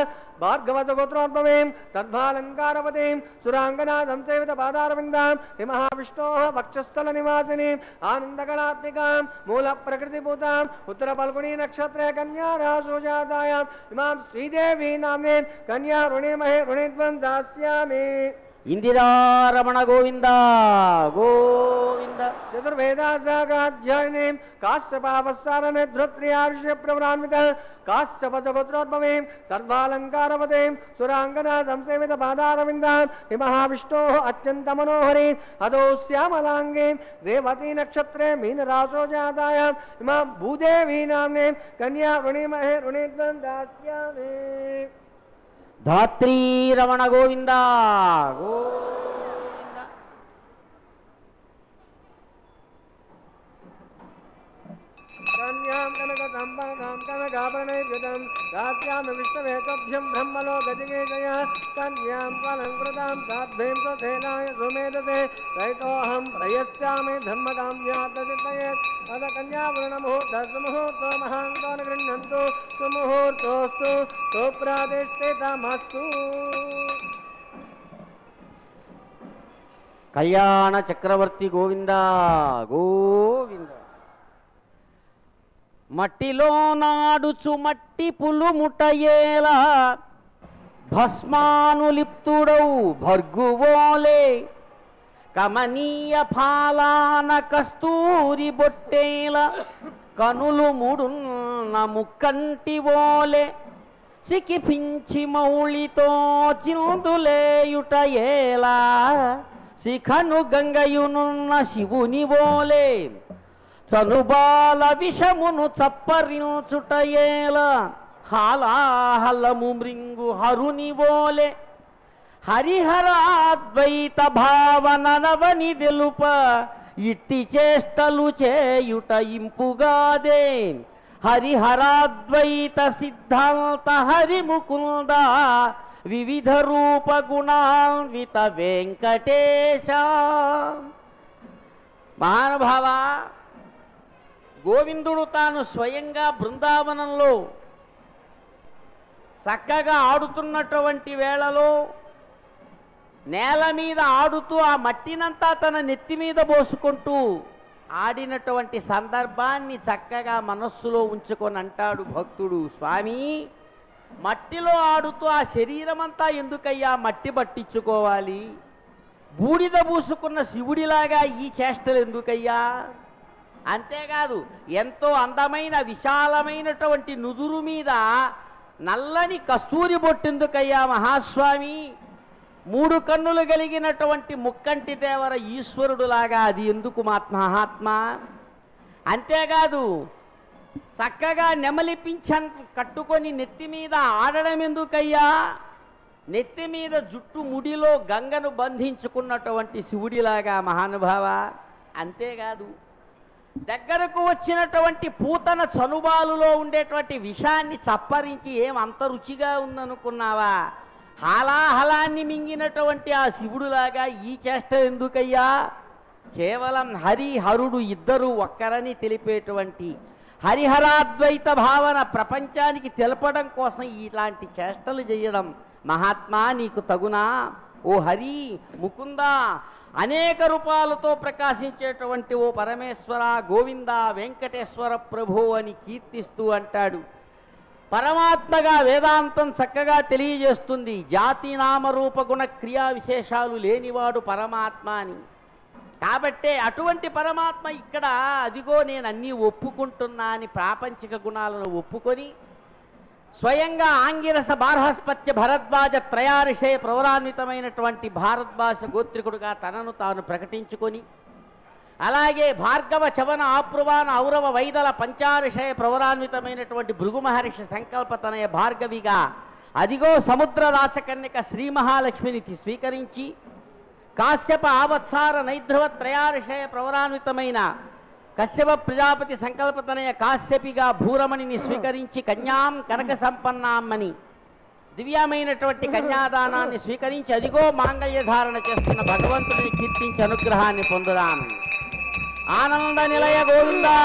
भार्गवत गोत्रोद्भवें सद्भालंकारवतीं सुरांगना संसेवित पादारविन्दां महाविष्णोः वक्षस्थल निवासिनीं आनन्दगणात्मिकां मूल प्रकृतिभूतां उत्तर फल्गुनी नक्षत्रे कन्या राशो जातायां इमां श्रीदेवी नाम्ने कन्या ऋणीमहे ऋणीत्वं दास्यामि इंदिरा रमण गोविंद गोविंद चतुर्वेदा शाखाध्यायने काश्यपावस्तारणे ध्रुत्रियार्ष्य प्रवरान्वित काश्यपजगोत्रोद्भवें सर्वालंकारवतीं सुरांगना संसेवित पादारविन्दां महाविष्णोः अत्यंत मनोहरीं अदौ श्यामलांगीं रेवती नक्षत्रे मीन राशो जातायां इमां भूदेवी नाम्ने कन्या ऋणीमहे ऋणीत्वं दास्यामि धात्री रमण गोविंद गोविंद कन्यां कनकदम्बां कनकाभरणैर्युतं दास्यामि विष्णवे तुभ्यं ब्रह्मलोकजिगीषया कन्यां फलङ्कृतां साध्वीं स्वसेनाय सुमेधसे तैतोऽहं प्रयस्यामि धर्मकाम्यात्तचिन्तये अथ कन्यावरणमुहूर्तमुहूर्तो महान्तो न गृह्णन्तु सुमुहूर्तोऽस्तु सुप्रादिष्टितमस्तु कल्याण चक्रवर्ती गोविंद गोविंद మట్టిలో నాడుచు మట్టి పులుముటయేలా భస్మానులిప్తుడౌ భర్గువోలే కమనీయ ఫాలాన కస్తూరి బొట్టేల కనులు ముడున్న ముక్కంటివోలే సికిపించి మౌళితో చిందులేయుటయేలా శిఖను గంగయునున్న శివునివోలే చనుబాల విషమును చప్పరించుటయేల హాలాహలము మృంగు హరునివోలే హరిహరాద్వైత భావన నవని తెలుప ఇట్టి చేష్టలు చేయుట ఇంపుగాదే హరిహరాద్వైత సిద్ధాంత హరిముకుంద వివిధ రూప గుణాన్విత వెంకటేశ. మహానుభావ, గోవిందుడు తాను స్వయంగా బృందావనంలో చక్కగా ఆడుతున్నటువంటి వేళలో నేల మీద ఆడుతూ ఆ మట్టినంతా తన నెత్తి మీద పోసుకుంటూ ఆడినటువంటి సందర్భాన్ని చక్కగా మనస్సులో ఉంచుకొని అంటాడు భక్తుడు, స్వామి మట్టిలో ఆడుతూ ఆ శరీరం అంతా ఎందుకయ్యా మట్టి పట్టించుకోవాలి, బూడిద పూసుకున్న శివుడిలాగా ఈ చేష్టలు ఎందుకయ్యా. అంతేకాదు ఎంతో అందమైన విశాలమైనటువంటి నుదురు మీద నల్లని కస్తూరి బొట్టెందుకయ్యా మహాస్వామి, 3 కన్నులు కలిగినటువంటి ముక్కంటి దేవర ఈశ్వరుడులాగా అది ఎందుకు మహాత్మా. అంతేకాదు చక్కగా నెమలి పింఛన్ కట్టుకొని నెత్తి మీద ఆడడం ఎందుకయ్యా, నెత్తి మీద జుట్టు ముడిలో గంగను బంధించుకున్నటువంటి శివుడిలాగా మహానుభావ. అంతేకాదు దగ్గరకు వచ్చినటువంటి పూతన చనుబాలులో ఉండేటువంటి విషాన్ని చప్పరించి ఏం అంత రుచిగా ఉందనుకున్నావా, హాలాహలాన్ని మింగినటువంటి ఆ శివుడులాగా ఈ చేష్ట ఎందుకయ్యా. కేవలం హరి హరుడు ఇద్దరు ఒక్కరని తెలిపేటువంటి హరిహరాద్వైత భావన ప్రపంచానికి తెలపడం కోసం ఇలాంటి చేష్టలు చేయడం మహాత్మా నీకు తగునా. ఓ హరి ముకుంద, అనేక రూపాలతో ప్రకాశించేటువంటి ఓ పరమేశ్వర గోవింద వెంకటేశ్వర ప్రభు అని కీర్తిస్తూ అంటాడు. పరమాత్మగా వేదాంతం చక్కగా తెలియజేస్తుంది, జాతి నామరూప గుణ క్రియా విశేషాలు లేనివాడు పరమాత్మ అని. కాబట్టే అటువంటి పరమాత్మ ఇక్కడ అదిగో నేను అన్నీ ఒప్పుకుంటున్నా అని ప్రాపంచిక గుణాలను ఒప్పుకొని స్వయంగా ఆంగిరస బార్హస్పత్య భరద్వాజ త్రయారిషయ ప్రవరాన్వితమైనటువంటి భారద్వాజ గోత్రికుడుగా తనను తాను ప్రకటించుకొని, అలాగే భార్గవ చవన ఆప్రువాన ఔరవ వైదల పంచారిషయ ప్రవరాన్వితమైనటువంటి భృగు మహర్షి సంకల్పతనయ భార్గవిగా అదిగో సముద్ర రాచకన్యక శ్రీ మహాలక్ష్మిని స్వీకరించి, కాశ్యప ఆవత్సార నైధ్రువ త్రయారిషయ ప్రవరాన్వితమైన కశ్యప ప్రజాపతి సంకల్పతనయ కాశ్యపిగా భూరమణిని స్వీకరించి కన్యాం కనక సంపన్నామని దివ్యమైనటువంటి కన్యాదానాన్ని స్వీకరించి అదిగో మాంగళ్య ధారణ చేస్తున్న భగవంతుడిని కీర్తించి అనుగ్రహాన్ని పొందుదాం. ఆనంద నిలయ గోవిందా.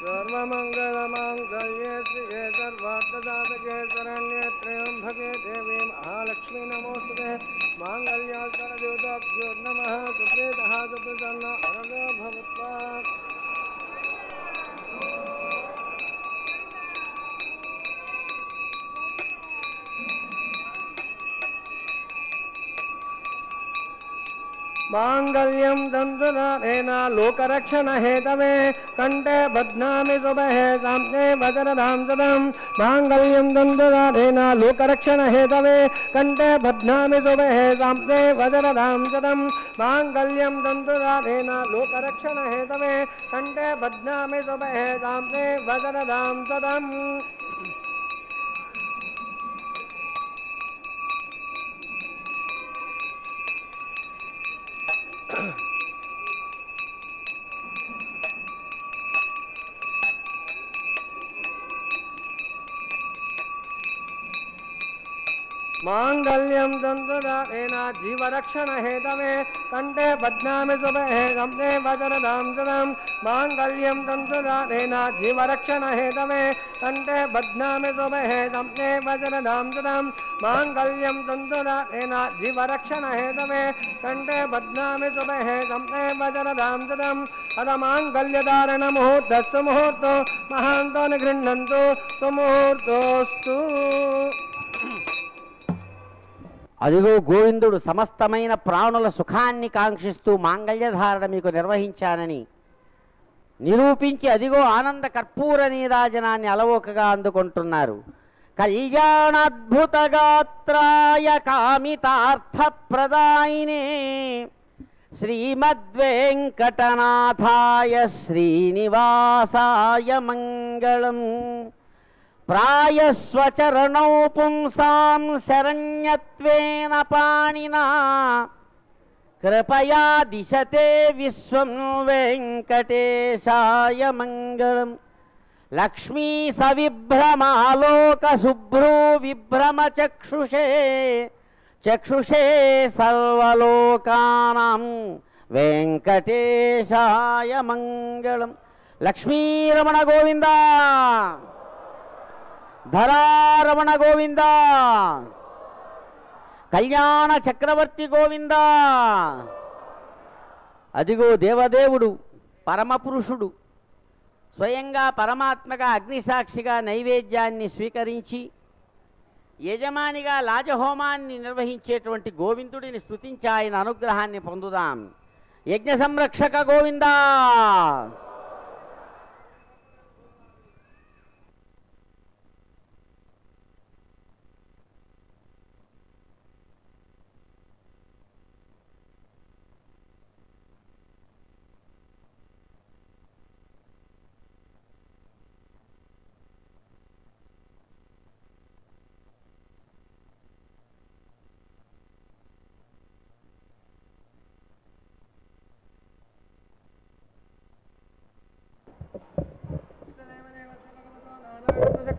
सर्वमङ्गलमाङ्गल्ये श्रिये सर्वार्थसाधके शरण्ये त्र्यम्बके देवी महालक्ष्मी नमोस्तुते. माङ्गल्यात्तरदेवताभ्यो नमः. सुप्रीतः सुप्रसन्न वरदो भवत्वा. मांगल्यं दन्तुनाथेन लोकरक्षण हेतवे कंठे बध्नामि शुभे साम्ये वज्रधां सदं. मांगल्यं दन्तुनाथेन लोकरक्षण हेतवे कंठे बध्नामि शुभे साम्ये वज्रधां सदं. मांगल्यं दन्तुनाथेन लोकरक्षण हेतवे कंठे बध्नामि शुभे साम्ये वज्रधां सदं. मांगल्यं दन्तुनाथेन जीवरक्षण हेतवे कंठे बध्नामि शुभे साम्ये वज्रधां सदं. मांगल्यं दन्तुनाथेन जीवरक्षण हेतवे कंठे बध्नामि शुभे साम्ये वज्रधां सदं. मांगल्यं दन्तुनाथेन जीवरक्षण हेतवे कंठे बध्नामि शुभे साम्ये वज्रधां सदं. अथ मांगल्यधारण मुहूर्तस्तु मुहूर्तो महान्तो न गृह्णन्तु सुमुहूर्तोस्तु. అదిగో గోవిందుడు సమస్తమైన ప్రాణుల సుఖాన్ని కాంక్షిస్తూ మాంగళ్యధారణ మీకు నిర్వహించానని నిరూపించి అదిగో ఆనంద కర్పూర నీరాజనాన్ని అలవోకగా అందుకుంటున్నారు. కళ్యాణాద్భుతగాత్రాయ కామితార్థప్రదాయినే శ్రీమద్వేంకటనాథాయ శ్రీనివాసాయ మంగళం. ప్రాయస్వచరణౌ పుంసాం శరణ్యత్వేన పాణినా కృపయా దిశతే విశ్వం వెంకటేశాయ మంగళం. లక్ష్మీ సవిభ్రమాలోక శుభ్రూ విభ్రమ చక్షుషే చక్షుషే సర్వలోకానాం వెంకటేశాయ మంగళం. లక్ష్మీరమణ గోవింద, ధరారమణ గోవింద, కళ్యాణ చక్రవర్తి గోవింద. అదిగో దేవదేవుడు పరమపురుషుడు స్వయంగా పరమాత్మగా అగ్నిసాక్షిగా నైవేద్యాన్ని స్వీకరించి యజమానిగా లాజహోమాన్ని నిర్వహించేటువంటి గోవిందుడిని స్తుతించి ఆయన అనుగ్రహాన్ని పొందుదాం. యజ్ఞ సంరక్షక గోవింద.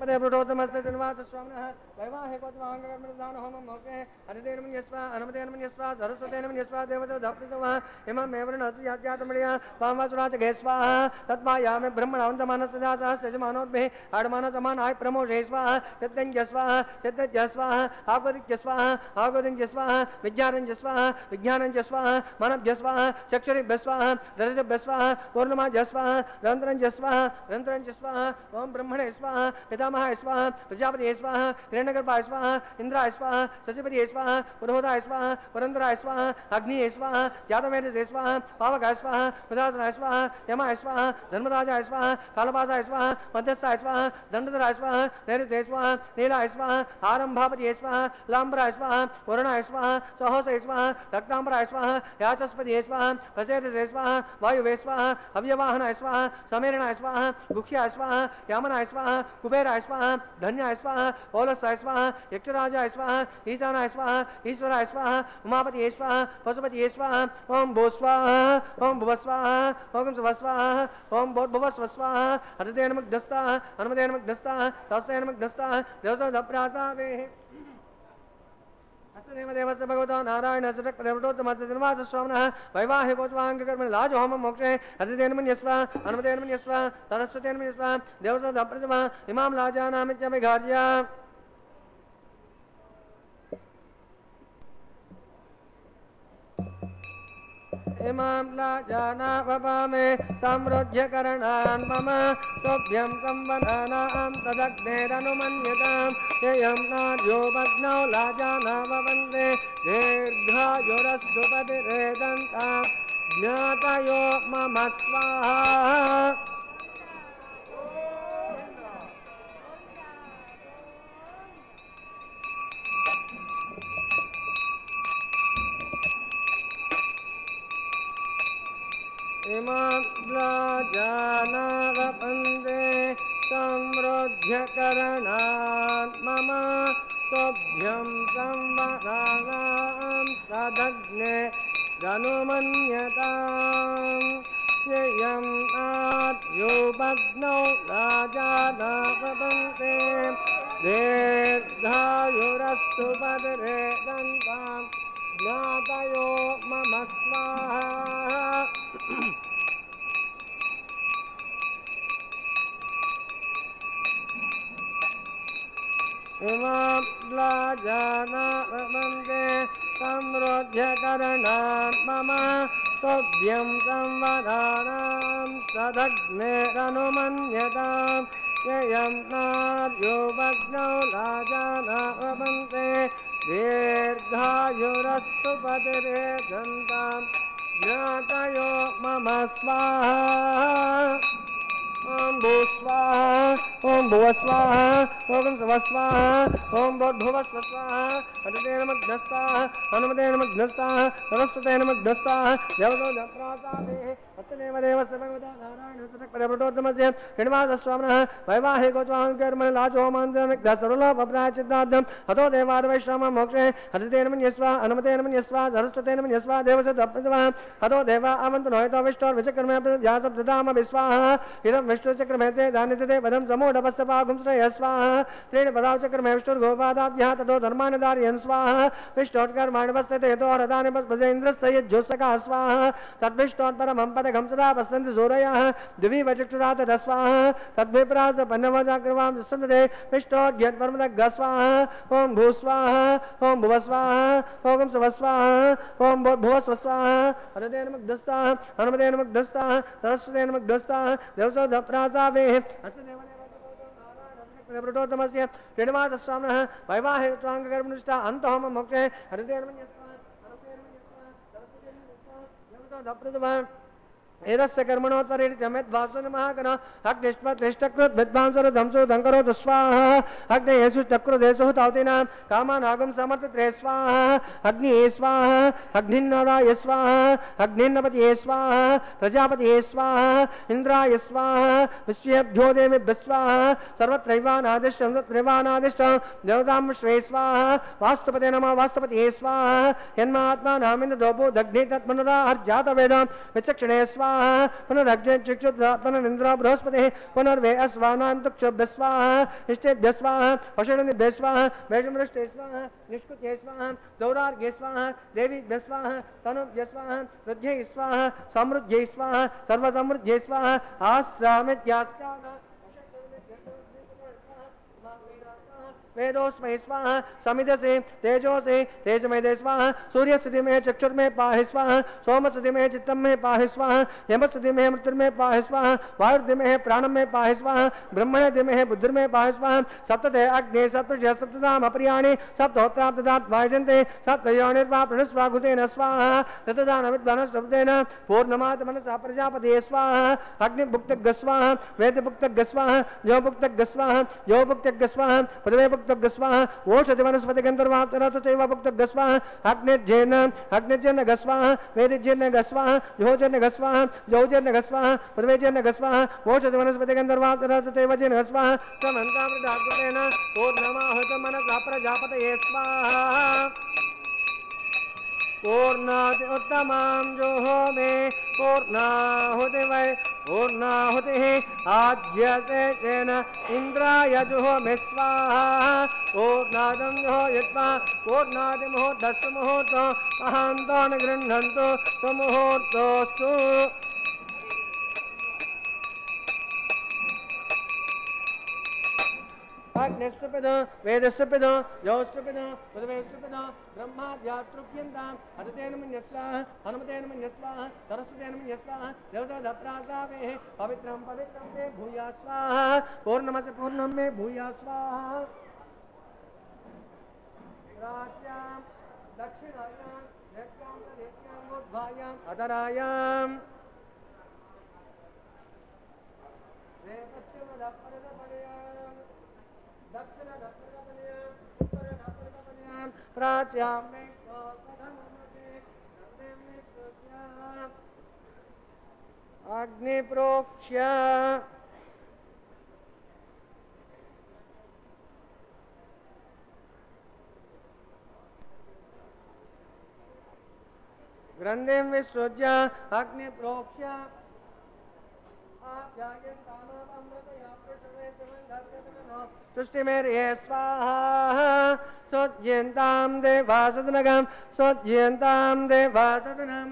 सतत्पदे पुरुषोत्तमस्य श्रीनिवासस्वामिनः वैवाहिकोत्तमाङ्गकर्मनिधान होमं मोक्षे हरितेन मन्यस्वा अनुमतेन मन्यस्वा सरस्वतेन मन्यस्वा देवतो धप्तमः इममेव नत्यात्मया वामवासुराच घेस्वाहा तत्मायामे ब्रह्मणावन्तमानस्य सहस्रजमानोद्भिः आडमानसमानाय प्रमोषे स्वाहा चित्तञ्जस्वाहा चित्तज्जस्वाहा आगोदिज्जस्वाहा आगोदिज्जस्वाहा विज्ञानञ्जस्वाहा विज्ञानञ्जस्वाहा मनभ्यस्वाहा चक्षुरिभ्यस्वाहा रजभ्यस्वाहा पूर्णमाजस्वाहा रन्ध्रञ्जस्वाहा रन्ध्रञ्जस्वाहा ओम ब्रह्मणे स्वाहा पितामहाय स्वाहा प्रजापतिये स्वाहा हिरण्यगर्भाय स्वाहा इंद्राय स्वाहा शशिपतिये स्वाहा पुरोहिताय स्वाहा पुरंदराय स्वाहा अग्निये स्वाहा जातवेदसे स्वाहा पावकाय स्वाहा प्रजासनाय स्वाहा यमाय स्वाहा धर्मराजाय स्वाहा कालपासाय स्वाहा मध्यस्थाय स्वाहा दंडधराय स्वाहा नैऋत्ये स्वाहा नीलाय स्वाहा आरंभापतिये स्वाहा लांबराय स्वाहा वरुणाय स्वाहा सहोसय स्वाहा रक्तांबराय स्वाहा याचस्पतिये स्वाहा प्रचेतसे स्वाहा वायुवे स्वाहा अव्यवाहनाय स्वाहा समेरणाय स्वाहा गुख्याय स्वाहा यामनाय स्वाहा कुबेराय स्वाहा धन्याय स्वाहा ओलसाय स्वाहा यक्षराजाय स्वाहा ईशानाय स्वाहा ईश्वराय स्वाहा उमापतिये स्वाहा पशुपतिये स्वाहा ओम भू स्वाहा ओम भुव स्वाहा ओम सुव स्वाहा ओम भुव स्व स्वाहा हृदयेन मुग्धस्ताः हनुमतेन मुग्धस्ताः तस्तेन मुग्धस्ताः देवताप्रासावे देवस्य भगवतो नारायण सतत्पदे श्रीनिवासस्वामिनः वैवाहिकोत्सवाङ्गकर्मणि लाजो होमं मोक्षे हरितेन मन्यस्वा हनुमतेन मन्यस्वा सरस्वतेन मन्यस्वा देवसोदप्रतिमः इमां लाजानामित्यभिघार्य इमां लाजानावपामे समृद्ध्यकरणान् मम सोऽभ्यं संवदानां तदग्नेरनुमन्यतां ययं नार्यो भग्नौ लाजानाववन्दे दीर्घायुरस्तु पतिरेदन्तां ज्ञातयो मम स्वाहा इमां लाजानाववन्दे समृद्ध्यकरणान् मम सोऽभ्यं संवदानां तदग्ने रनुमन्यतां ययं नार्यो भग्नौ लाजानाववन्दे दीर्घायुरस्तु पतिरेदन्तां ज्ञातयो मम स्वाहा इमां लाजानाववन्दे समृद्ध्यकरणान् मम सोऽभ्यं संवदानां तदग्नेरनुमन्यतां ययं नार्यो भग्नौ लाजानाववन्दे दीर्घायुरस्तु पतिरेदन्तां ज्ञातयो मम स्वाहा ओम भू स्वाहा ओम भुव स्वाहा ओम सुव स्वाहा ओम भूर्भुव स्व स्वाहा हरितेन मुग्धस्ताः हनुमतेन मुग्धस्ताः सरस्वतेन मुग्धस्ताः देवतो धप्रासावे हस्तदेव देवस्य भगवतो नारायण सतत्पदे पुरुषोत्तमस्य श्रीनिवासस्वामिनः वैवाहिकोत्सवाङ्गकर्मणि लाजो होमान्तर्मुग्धः सर्वलोकप्रायश्चित्तार्थं हतो देवादिवैश्रमं मोक्षे हरितेन मन्यस्वा अनुमतेन मन्यस्वा सरस्वतेन मन्यस्वा देवस्य धप्रासावे हतो देवा अवन्तु नोहितो विष्टोर्विचक्रमे प्रजासप्तधाम विस्वाहा इदं विष्णुचक्रमेते दानिते पदं समूढपस्तपागुं श्रेयस्वाहा त्रीणि पदावचक्रमे विष्णुर्गोपादाभ्यः ततो धर्माणि धारयन् स्वाहा विष्णोत्कर्माणि पश्यते यतो रथानि पश्येन्द्रस्य यज्जोत्सकः स्वाहा तद्विष्णोत्परमं पदकं सदा पश्यन्ति सूरयः दिवीव चक्षुषा तदस्वाहा तद्विप्रास पन्नवजाग्रवां दुस्सन्दते विष्णोद्यत्परमदग्गः स्वाहा ॐ भू स्वाहा ॐ भुव स्वाहा ॐ सुव स्वाहा ॐ भुव स्व स्वाहा हृदयेन मुग्धस्ताः हनुमतेन मुग्धस्ताः सरस्वतेन मुग्धस्ताः देवसो धप्रासावे पुरुषोत्तमस्य श्रीनिवासस्वामिनः वैवाहिकोत्सवाङ्गकर्मनिष्ठा अन्तहोमं मोक्षे हरितेन मन्यस्वा सरस्वतेन मन्यस्वा देवतो धप्रासावे एतस्य कर्मणोत्तरे चमेद्वासुन महागण अग्निष्मत्रिष्टकृत् विद्वांसरो धंसो धंकरोतु स्वाहा अग्नेयेषु चक्रुदेषु तावतीनां कामानागं समर्थत्रे स्वाहा अग्निये स्वाहा अग्निन्नदाय स्वाहा अग्निन्नपतिये स्वाहा प्रजापतिये स्वाहा इंद्राय स्वाहा विश्वेभ्यो देवेभ्यः स्वाहा सर्वत्रैवानादिष्टं सर्वत्रैवानादिष्टं देवतां श्रे स्वाहा वास्तुपते नमः वास्तुपतिये स्वाहा यन्मात्मानामिन्द्रदोपो दग्ने तत्मनुरा हर्जातवेदं विचक्षणे स्वाहा स्वाहा पुनरग्ने चक्षुर्धा पुनरिन्द्रो बृहस्पतिः पुनर्वे अस्वानान्तुक्षुभ्यः स्वाहा इष्टेभ्यः स्वाहा पशुनिभ्यः स्वाहा वैषमृष्टे स्वाहा निष्कुत्ये स्वाहा दौरार्घ्ये स्वाहा देवीभ्यः स्वाहा तनुभ्यः स्वाहा रुद्ध्यै स्वाहा समृद्ध्यै स्वाहा सर्वसमृद्ध्यै स्वाहा आश्रामित्यास्तान वेदोस्मै स्वाहा समिधसे तेजोसे तेजमय स्वाहा सूर्यस्थिति में चक्षुर में पाहि स्वाहा सोमस्थिति में चित्तम में पाहि स्वाहा यमस्थिति में मृत्युर्मे पाहि स्वाहा वायुर्दि में प्राणम में पाहि स्वाहा ब्रह्मणि में बुद्धिर में पाहि स्वाहा सप्तते अग्ने सप्तज सप्तनाम अप्रियाणि सप्तहोत्राब्दात् वायजन्ते सप्तयोनिर्वा प्रणस्वागुतेन स्वाहा ततदानविद्वानस्वतेन पूर्णमात्मनसा प्रजापते स्वाहा अग्निभुक्तग् स्वाहा वेदभुक्तग् स्वाहा योभुक्तग् स्वाहा योभुक्तग् स्वाहा पदवे स्वाहा ओषधि वनस्पति गंधर्वाप्तरतैव भुक्तग् स्वाहा अग्निर्जेन गस्वाहा वेदिजेन गस्वाहा योजन गस्वाहा योजन गस्वाहा पदवेजेन गस्वाहा ओषधि वनस्पति गंधर्वाप्तरतैव जेन गस्वाहा समन्तामृताग्नेन पूर्णमाहुतं मनसा प्रजापतये स्वाहा पूर्णाति उत्तमां जोहोमे पूर्णाहुति वै पूर्णाहुतिः आद्यते तेन इन्द्राय जुहोमि स्वाहा पूर्णादं जुहोयित्वा पूर्णादिमुहूर्तस्तु मुहूर्तो महान्तान् गृह्णन्तु सुमुहूर्तोऽस्तु अग्निस्तुपिदो वेदस्तुपिदो योस्तुपिदो पृथ्वीस्तुपिदो ब्रह्माद्यातृप्यन्ताम् अदतेन मन्यस्वाहा हनुमतेन मन्यस्वाहा सरस्वतेन मन्यस्वाहा देवतादप्रासावेः पवित्रं पवित्रं मे भूया स्वाहा पूर्णमस्य पूर्णं मे भूया स्वाहा प्राच्यां दक्षिणायां यज्ञां तदेज्ञां ऊर्ध्वायाम् अधरायाम् वेपश्चिमदपरदपरयाम् दक्षिण प्राच्यां अग्निप्रोक्ष्य ग्रन्थिं विसृज्य अग्निप्रोक्ष्य सृष्टिमेर्ये स्वाहा सोज्यन्तां देवासदनगं सोज्यन्तां देवासदनं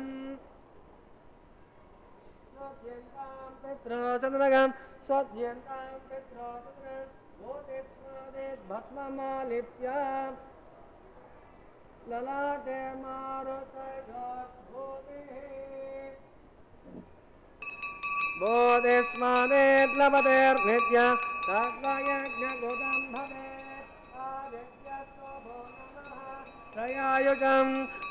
सोज्यन्तां पितृसदनगं सोज्यन्तां पितृसदनं भूतेस्मादेत् भस्ममालिप्य ललाटे मारुतगोद्भूतिः बोधेस्मादेत् लभतेर्नित्य सर्वयज्ञगुदं भवेत् आदित्यस्तो भो नमः त्रयायुषं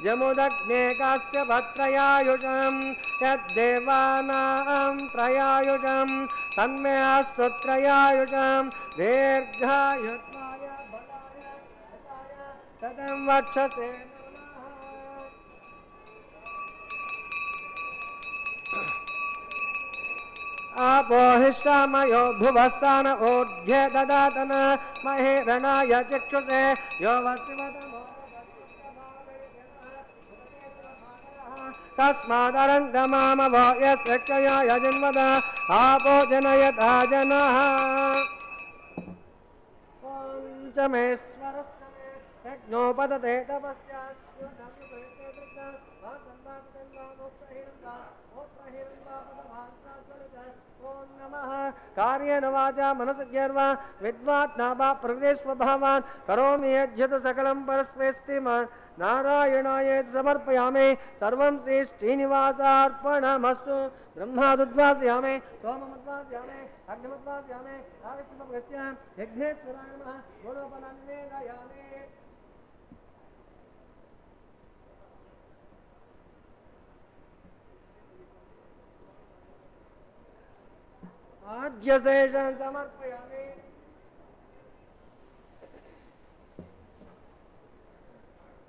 यमुदग्ने काश्यपत्रयायुषं यद्देवानां त्रयायुषं तन्मे अस्तु त्रयायुषं दीर्घायुत्वाय बलाय हताय तदं वक्षसे आपोहिष्टामयो भुवस्तान ऊर्ध्वे ददातन महे रणाय चक्षुषे यो तस्मादरङ्गमामभो यस्य क्षयाय जन्मद आपो जनयता जनः पञ्चमेश्वरस्तमे यज्ञोपदते तपस्या कार्येन वाचा मनसज्ञर्वा विद्वात्ना वा प्रकृतिस्वभावान् करोमि यज्ञत सकलं परस्मैस्ति नारायणायेति समर्पयामि सर्वं श्री श्रीनिवासार्पणमस्तु ब्रह्मादुद्वासयामि सोममुद्वासयामि अग्निमुद्वासयामि आविष्णुभगस्य यज्ञेश्वराय नमः गुणोपनन्वेदयामि आद्यशेषं समर्पयामि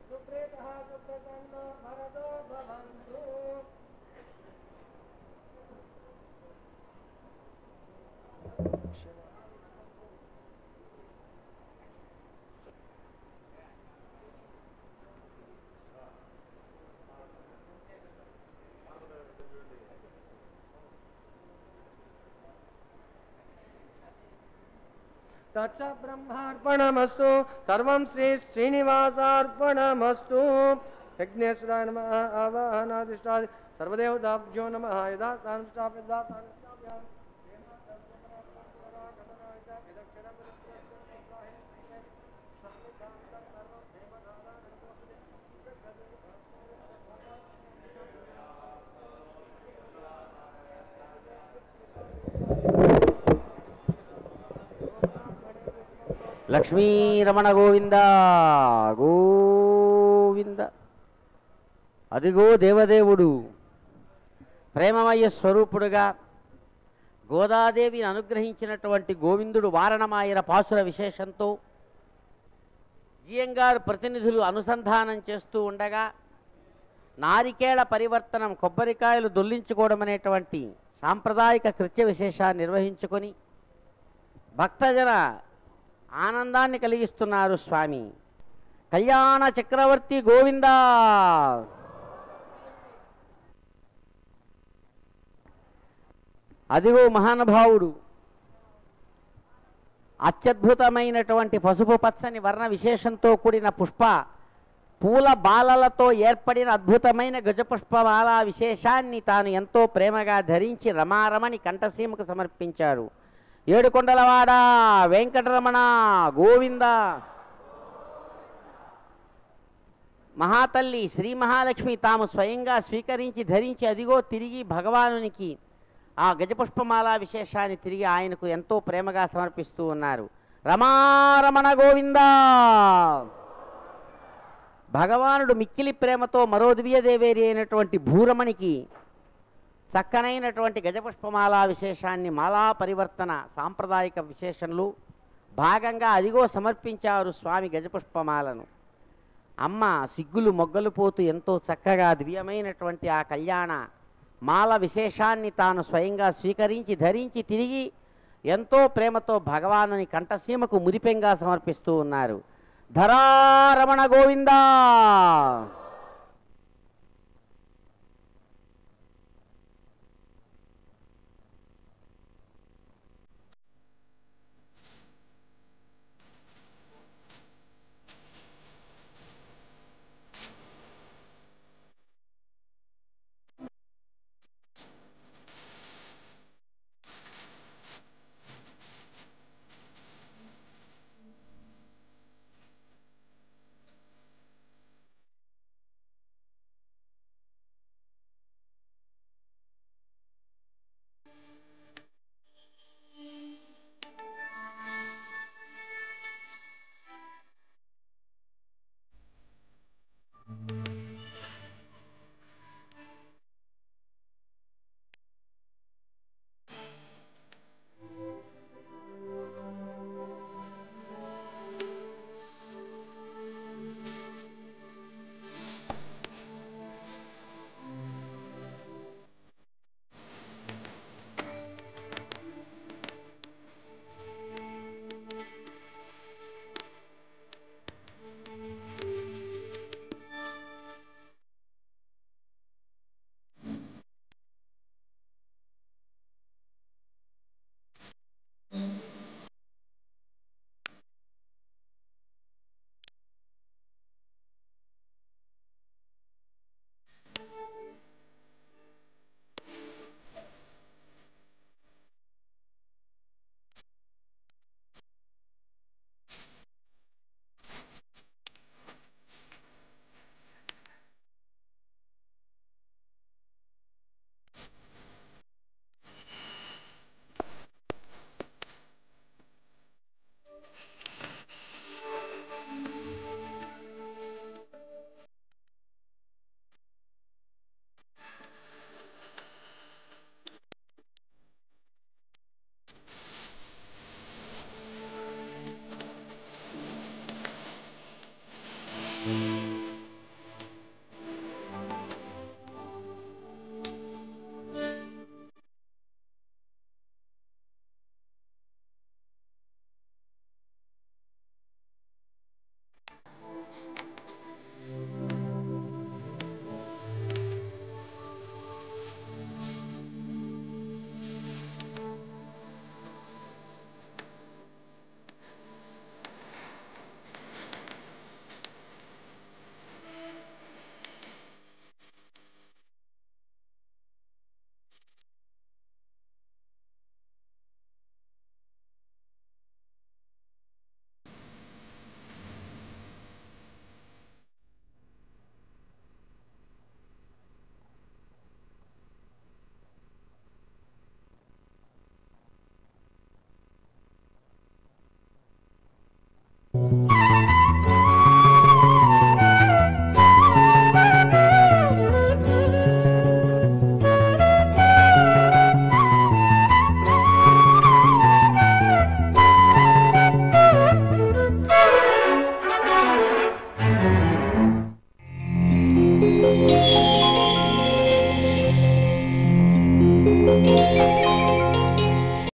सुप्रेतः सुप्रसन्नो भरतो भवन्तु తచ్చ బ్రహ్మార్పణమస్తు. సర్వం శ్రీ శ్రీనివాసార్పణమస్తు. యజ్ఞేశ్వరాయ నమః. ఆవాహనాదిష్టాది సర్వదేవతాభ్యో నమః. యదా స్థానం స్థాప్యదా స్థానం స్థాప్యామి. లక్ష్మీరమణ గోవింద గోవింద. అదిగో దేవదేవుడు ప్రేమమయ స్వరూపుడుగా గోదాదేవిని అనుగ్రహించినటువంటి గోవిందుడు వారణమాయర పాసుర విశేషంతో జియంగారు ప్రతినిధులు అనుసంధానం చేస్తూ ఉండగా నారికేళ పరివర్తనం, కొబ్బరికాయలు దొల్లించుకోవడం అనేటువంటి సాంప్రదాయిక కృత్య విశేషాన్ని నిర్వహించుకొని భక్తజన ఆనందాన్ని కలిగిస్తున్నారు స్వామి. కళ్యాణ చక్రవర్తి గోవింద. అదిగో మహానుభావుడు అత్యద్భుతమైనటువంటి పసుపు పచ్చని వర్ణ విశేషంతో కూడిన పూల బాలలతో ఏర్పడిన అద్భుతమైన గజపుష్పమాల విశేషాన్ని తాను ఎంతో ప్రేమగా ధరించి రమారమణి కంఠసీమకు సమర్పించారు. ఏడుకొండలవాడ వెంకటరమణ గోవింద. మహాతల్లి శ్రీ మహాలక్ష్మి తాము స్వయంగా స్వీకరించి ధరించి అదిగో తిరిగి భగవానునికి ఆ గజపుష్పమాల విశేషాన్ని తిరిగి ఆయనకు ఎంతో ప్రేమగా సమర్పిస్తూ ఉన్నారు. రమారమణ గోవింద. భగవానుడు మిక్కిలి ప్రేమతో మరో దివ్యదేవేరి అయినటువంటి భూరమణికి చక్కనైనటువంటి గజపుష్పమాల విశేషాన్ని మాలా పరివర్తన సాంప్రదాయిక విశేషంలో భాగంగా అదిగో సమర్పించారు స్వామి గజపుష్పమాలను. అమ్మ సిగ్గులు మొగ్గలు పోతూ ఎంతో చక్కగా దివ్యమైనటువంటి ఆ కళ్యాణ మాల విశేషాన్ని తాను స్వయంగా స్వీకరించి ధరించి తిరిగి ఎంతో ప్రేమతో భగవానుని కంఠసీమకు మురిపెంగా సమర్పిస్తూ ఉన్నారు. ధరారమణ గోవింద. ఓం